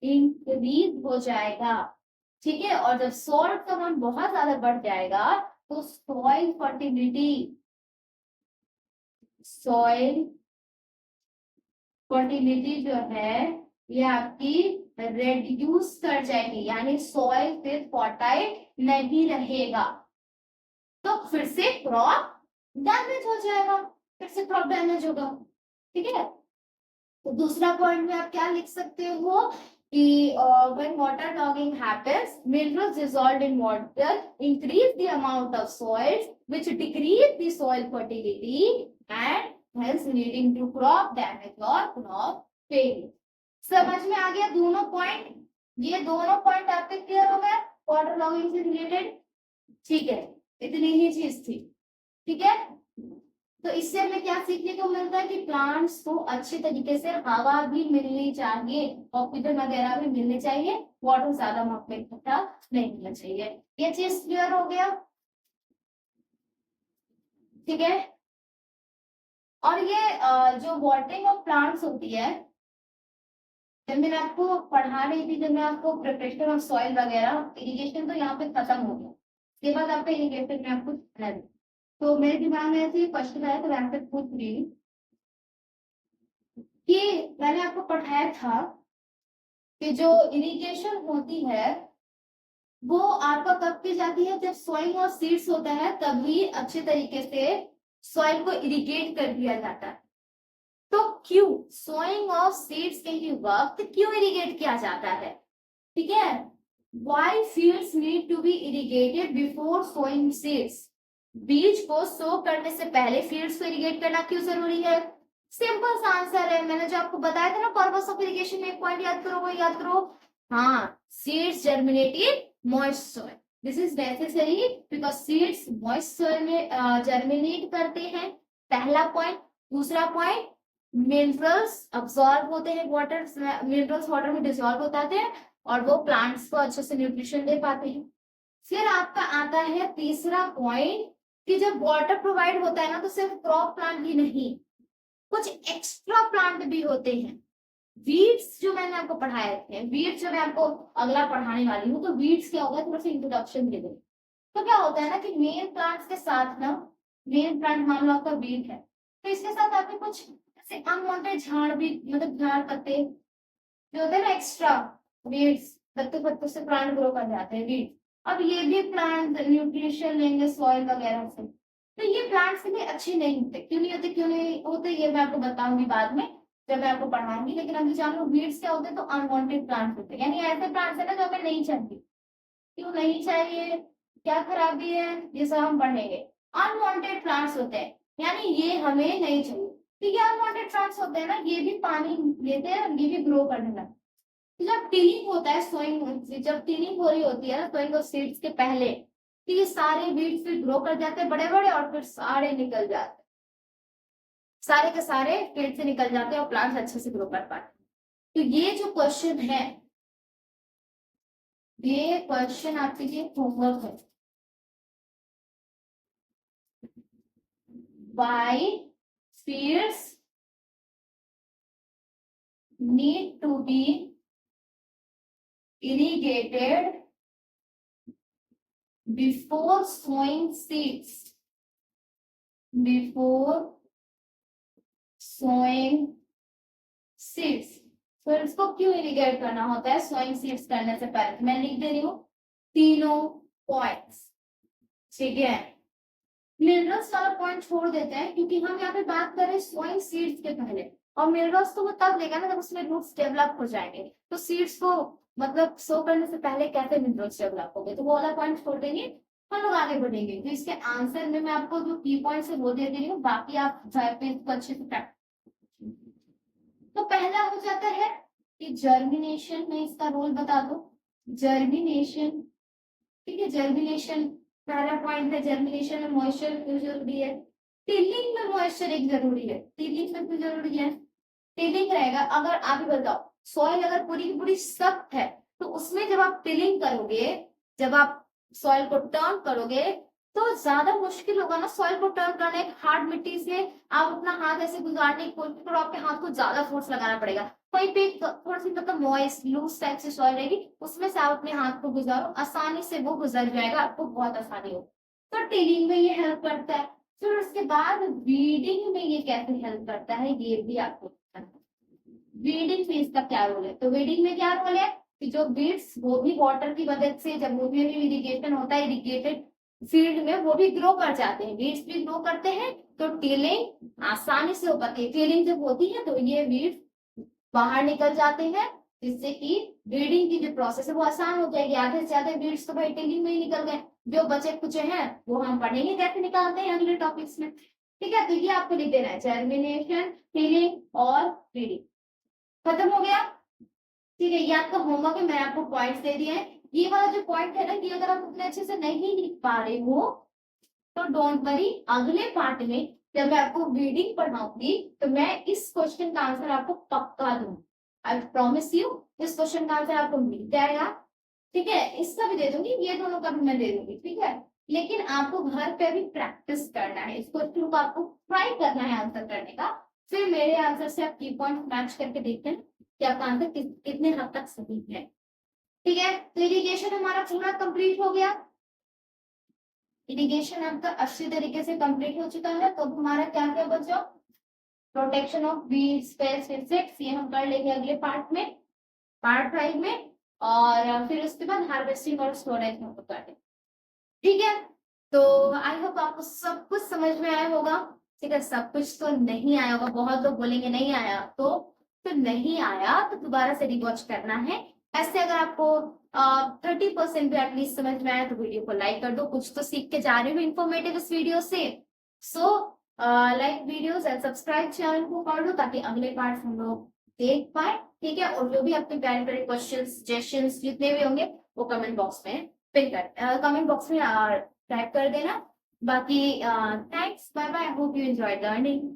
इंक्रीज हो जाएगा। ठीक है, और जब सॉल्ट का अमाउंट बहुत ज्यादा बढ़ जाएगा तो सॉइल फर्टिलिटी जो है ये आपकी रेड्यूस कर जाएगी, यानी सॉइल फिर फर्टाइल नहीं रहेगा, तो फिर से क्रॉप डैमेज हो जाएगा, फिर से क्रॉप डैमेज होगा। ठीक है, तो दूसरा पॉइंट में आप क्या लिख सकते हो कि when water logging happens, minerals dissolved in water increase the amount of soils which decrease the soil fertility and hence leading to crop damage or crop failure. समझ में आ गया दोनों पॉइंट? ये दोनों पॉइंट आपके क्लियर हो गए वाटर लॉगिंग से रिलेटेड? ठीक है, इतनी ही चीज थी। ठीक है, तो इससे हमें क्या सीखने को मिलता है कि प्लांट्स को अच्छे तरीके से हवा भी मिलनी चाहिए, ऑक्सीजन वगैरह भी मिलनी चाहिए, वाटर ज्यादा मात्रा में इकट्ठा नहीं होना चाहिए। ये चीज क्लियर हो गया? ठीक है, और ये जो वाटरिंग ऑफ प्लांट्स होती है, जब मैंने आपको पढ़ा रही थी, जब मैं आपको प्रिपरेशन ऑफ सॉइल वगैरह, इरिगेशन तो यहाँ पे खत्म हो गया, उसके बाद आपका इरिगेशन में आपको पढ़ा दी। तो मेरे दिमाग में ऐसे क्वेश्चन आया तो मैं आपसे पूछ रही हूँ कि मैंने आपको पढ़ाया था कि जो इरिगेशन होती है वो आपका कब की जाती है? जब सोइंग और सीड्स होता है तभी अच्छे तरीके से सॉइल को इरिगेट कर दिया जाता है। तो क्यों सोइंग ऑफ सीड्स के ही वक्त क्यों इरिगेट किया जाता है? ठीक है, why fields need to be irrigated before sowing seeds? बीज को सो करने से पहले फील्ड्स को इरिगेट करना क्यों जरूरी है? सिंपल सा आंसर है, मैंने जो आपको बताया था ना पर्पस ऑफ इरिगेशन में, एक पॉइंट याद करो, वो याद करो। हाँ, seeds germinate in moist soil, this is necessary because seeds moist soil में जर्मिनेट करते हैं, पहला पॉइंट। दूसरा पॉइंट, मिनरल्स अब्सॉर्ब होते हैं, वाटर मिनरल्स वाटर में डिसॉल्व हो जाते हैं और वो प्लांट्स को अच्छे से न्यूट्रिशन दे पाते हैं। फिर आपका आता है तीसरा पॉइंट कि जब वाटर प्रोवाइड होता है ना तो सिर्फ क्रॉप प्लांट ही नहीं, कुछ एक्स्ट्रा प्लांट भी होते हैं। वीड्स जो मैंने आपको पढ़ाए थे, वीड्स जो मैं आपको अगला पढ़ाने वाली हूँ, तो वीड्स क्या होगा, थोड़ा सा इंट्रोडक्शन दे दो। तो क्या होता है ना कि मेन प्लांट्स के साथ ना, मेन प्लांट मान लो आपका वीड है, तो इसके साथ आपके कुछ ऐसे अनवांटेड झाड़ भी, मतलब झाड़ पत्ते जो होते हैं ना एक्स्ट्रा, वीड्स, पत्ते पत्तों से प्लांट ग्रो कर जाते हैं, वीड। अब ये भी प्लांट न्यूट्रिशन लेंगे सॉइल वगैरह से, तो ये प्लांट्स के लिए अच्छे नहीं होते। क्यों नहीं होते, क्यों नहीं होते, ये मैं आपको बताऊंगी बाद में जब मैं आपको पढ़ाऊंगी। लेकिन अभी जान लो वीड्स क्या होते हैं, तो अनवांटेड प्लांट्स होते हैं, यानी ऐसे प्लांट्स है ना जो हमें नहीं चाहिए। क्यों नहीं चाहिए, क्या खराबी है, ये सब हम पढ़ेंगे। अनवांटेड प्लांट्स होते हैं, यानी ये हमें नहीं चाहिए। तो ये अनवांटेड प्लांट्स होते हैं ना, ये भी पानी लेते हैं, ये भी ग्रो करने लगते हैं। तो जब टिलिंग होता है, सोइंग, जब टिलिंग हो रही होती है ना, सोइंग ऑफ सीड्स के पहले, तो ये सारे बीड्स फिर ग्रो कर जाते हैं बड़े बड़े, और फिर सारे निकल जाते हैं, सारे के सारे पेड़ से निकल जाते हैं और प्लांट्स अच्छे से ग्रो कर पाते हैं। तो ये जो क्वेश्चन है, ये क्वेश्चन आपके लिए होमवर्क है। Why seeds need to be irrigated before sowing seeds? Before sowing seeds. तो इसको क्यों इरिगेट करना होता है सोइंग सीड्स करने से पहले? मैं लिख दे रही हूँ तीनों पॉइंट्स, ठीक है। मिनरल्स वाला पॉइंट छोड़ देते हैं, क्योंकि हम यहाँ पे बात कर रहे हैं सोइंग सीड्स के पहले, और मिनरल्स तो वो तब लेगा ना जब उसमें रूट्स डेवलप हो जाएंगे। तो सीड्स को मतलब सो करने से पहले कैसे मिनरल्स डेवलप होंगे, तो वो वाला पॉइंट छोड़ देंगे, हम लोग आगे बढ़ेंगे। तो इसके आंसर में मैं आपको जो की पॉइंट्स है वो दे रही हूँ, बाकी आप घर पे इसको अच्छे से प्रैक्टिस। तो पहला हो जाता है कि जर्मिनेशन में इसका रोल बता दो। जर्मिनेशन, ठीक है, जर्मिनेशन पहला पॉइंट है। जर्मिनेशन में मॉइस्चर क्यों जरूरी है? टिलिंग में मॉइस्चर एक जरूरी है। टिलिंग में क्यों जरूरी है? टिलिंग रहेगा, अगर आप ही बताओ, सॉइल अगर पूरी की पूरी सख्त है, तो उसमें जब आप टिलिंग करोगे, जब आप सॉइल को टर्न करोगे, तो ज्यादा मुश्किल होगा ना सॉइल को टर्न करने। हार्ड मिट्टी से आप अपना हाथ ऐसे गुजारने की कोशिश करो, आपके हाथ को ज्यादा फोर्स लगाना पड़ेगा। कहीं पे थोड़ी सी मतलब मॉइस्ट लूज टाइप से सॉइल रहेगी, उसमें से आप अपने हाथ को गुजारो, आसानी से वो गुजर जाएगा, आपको बहुत आसानी हो। तो टिलिंग में ये हेल्प करता है। फिर उसके बाद वीडिंग में ये कैसे हेल्प करता है, ये भी आपको वीडिंग में इसका क्या रोल है? तो वीडिंग में क्या रोल है कि जो बीड्स, वो भी वाटर की मदद से, जब उसमें भी इरिगेशन होता है, इरिगेटेड फील्ड में वो भी ग्रो कर जाते हैं, बीड्स भी ग्रो करते हैं, तो टिलिंग आसानी से हो पाती है। टिलिंग जब होती है तो ये बीड्स बाहर निकल जाते हैं, जिससे कि ब्रीडिंग की जो प्रोसेस है वो आसान हो जाएगी। आधे से ज्यादा बीड्स तो भाई टिलिंग में ही निकल गए, जो बचे कुछ हैं वो हम पढ़ेंगे कैसे निकालते हैं अगले टॉपिक्स में, ठीक है। तो ये आपको लिख देना है, जर्मिनेशन, टिलिंग और ब्रीडिंग। खत्म हो गया, ठीक है। ये आपका होमवर्क है, मैंने आपको पॉइंट्स दे दिए हैं। ये वाला जो पॉइंट है ना, ये अगर आप उतने अच्छे से नहीं लिख पा रहे हो तो डोंट वरी, अगले पार्ट में जब मैं आपको रीडिंग पढ़ाऊंगी तो मैं इस क्वेश्चन का आंसर आपको पक्का दूंगी। आई प्रॉमिस यू, इस क्वेश्चन का आंसर आपको मिल जाएगा, ठीक है। इसका भी दे दूंगी, ये दोनों का भी मैं दे दूंगी, ठीक है। लेकिन आपको घर पे भी प्रैक्टिस करना है, इस क्वेश्चन को आपको ट्राई करना है आंसर करने का। फिर मेरे आंसर से आप की पॉइंट मैच करके देखते हैं कि आपका आंसर कितने हद तक सही है, ठीक है। तो इरिगेशन हमारा पूरा कंप्लीट हो गया। इरिगेशन आपका अच्छी तरीके से कंप्लीट हो चुका है। तो हमारा क्या क्या बचा? Protection of weeds, paste, insects, ये हम कर लेंगे अगले पार्ट में, पार्ट 5 में। और फिर उसके बाद हार्वेस्टिंग और स्टोरेज हम कर लेंगे, ठीक है। तो आई होप आपको सब कुछ समझ में आया होगा, ठीक है। सब कुछ तो नहीं आया होगा, बहुत लोग बोलेंगे नहीं आया, तो नहीं आया तो दोबारा से रिवॉच करना है। ऐसे अगर आपको 30% भी एटलीस्ट समझ में आया तो वीडियो को लाइक कर दो, कुछ तो सीख के जा रहे हो इन्फॉर्मेटिव इस वीडियो से। So like videos and subscribe channel को कर दो, ताकि अगले पार्ट हम लोग देख पाए, ठीक है। और जो भी आपके प्यारे प्यारे क्वेश्चन सजेशंस जितने भी होंगे वो कमेंट बॉक्स में पिन कर, कमेंट बॉक्स में टाइप कर देना। बाकी thanks, bye bye, hope you enjoy learning.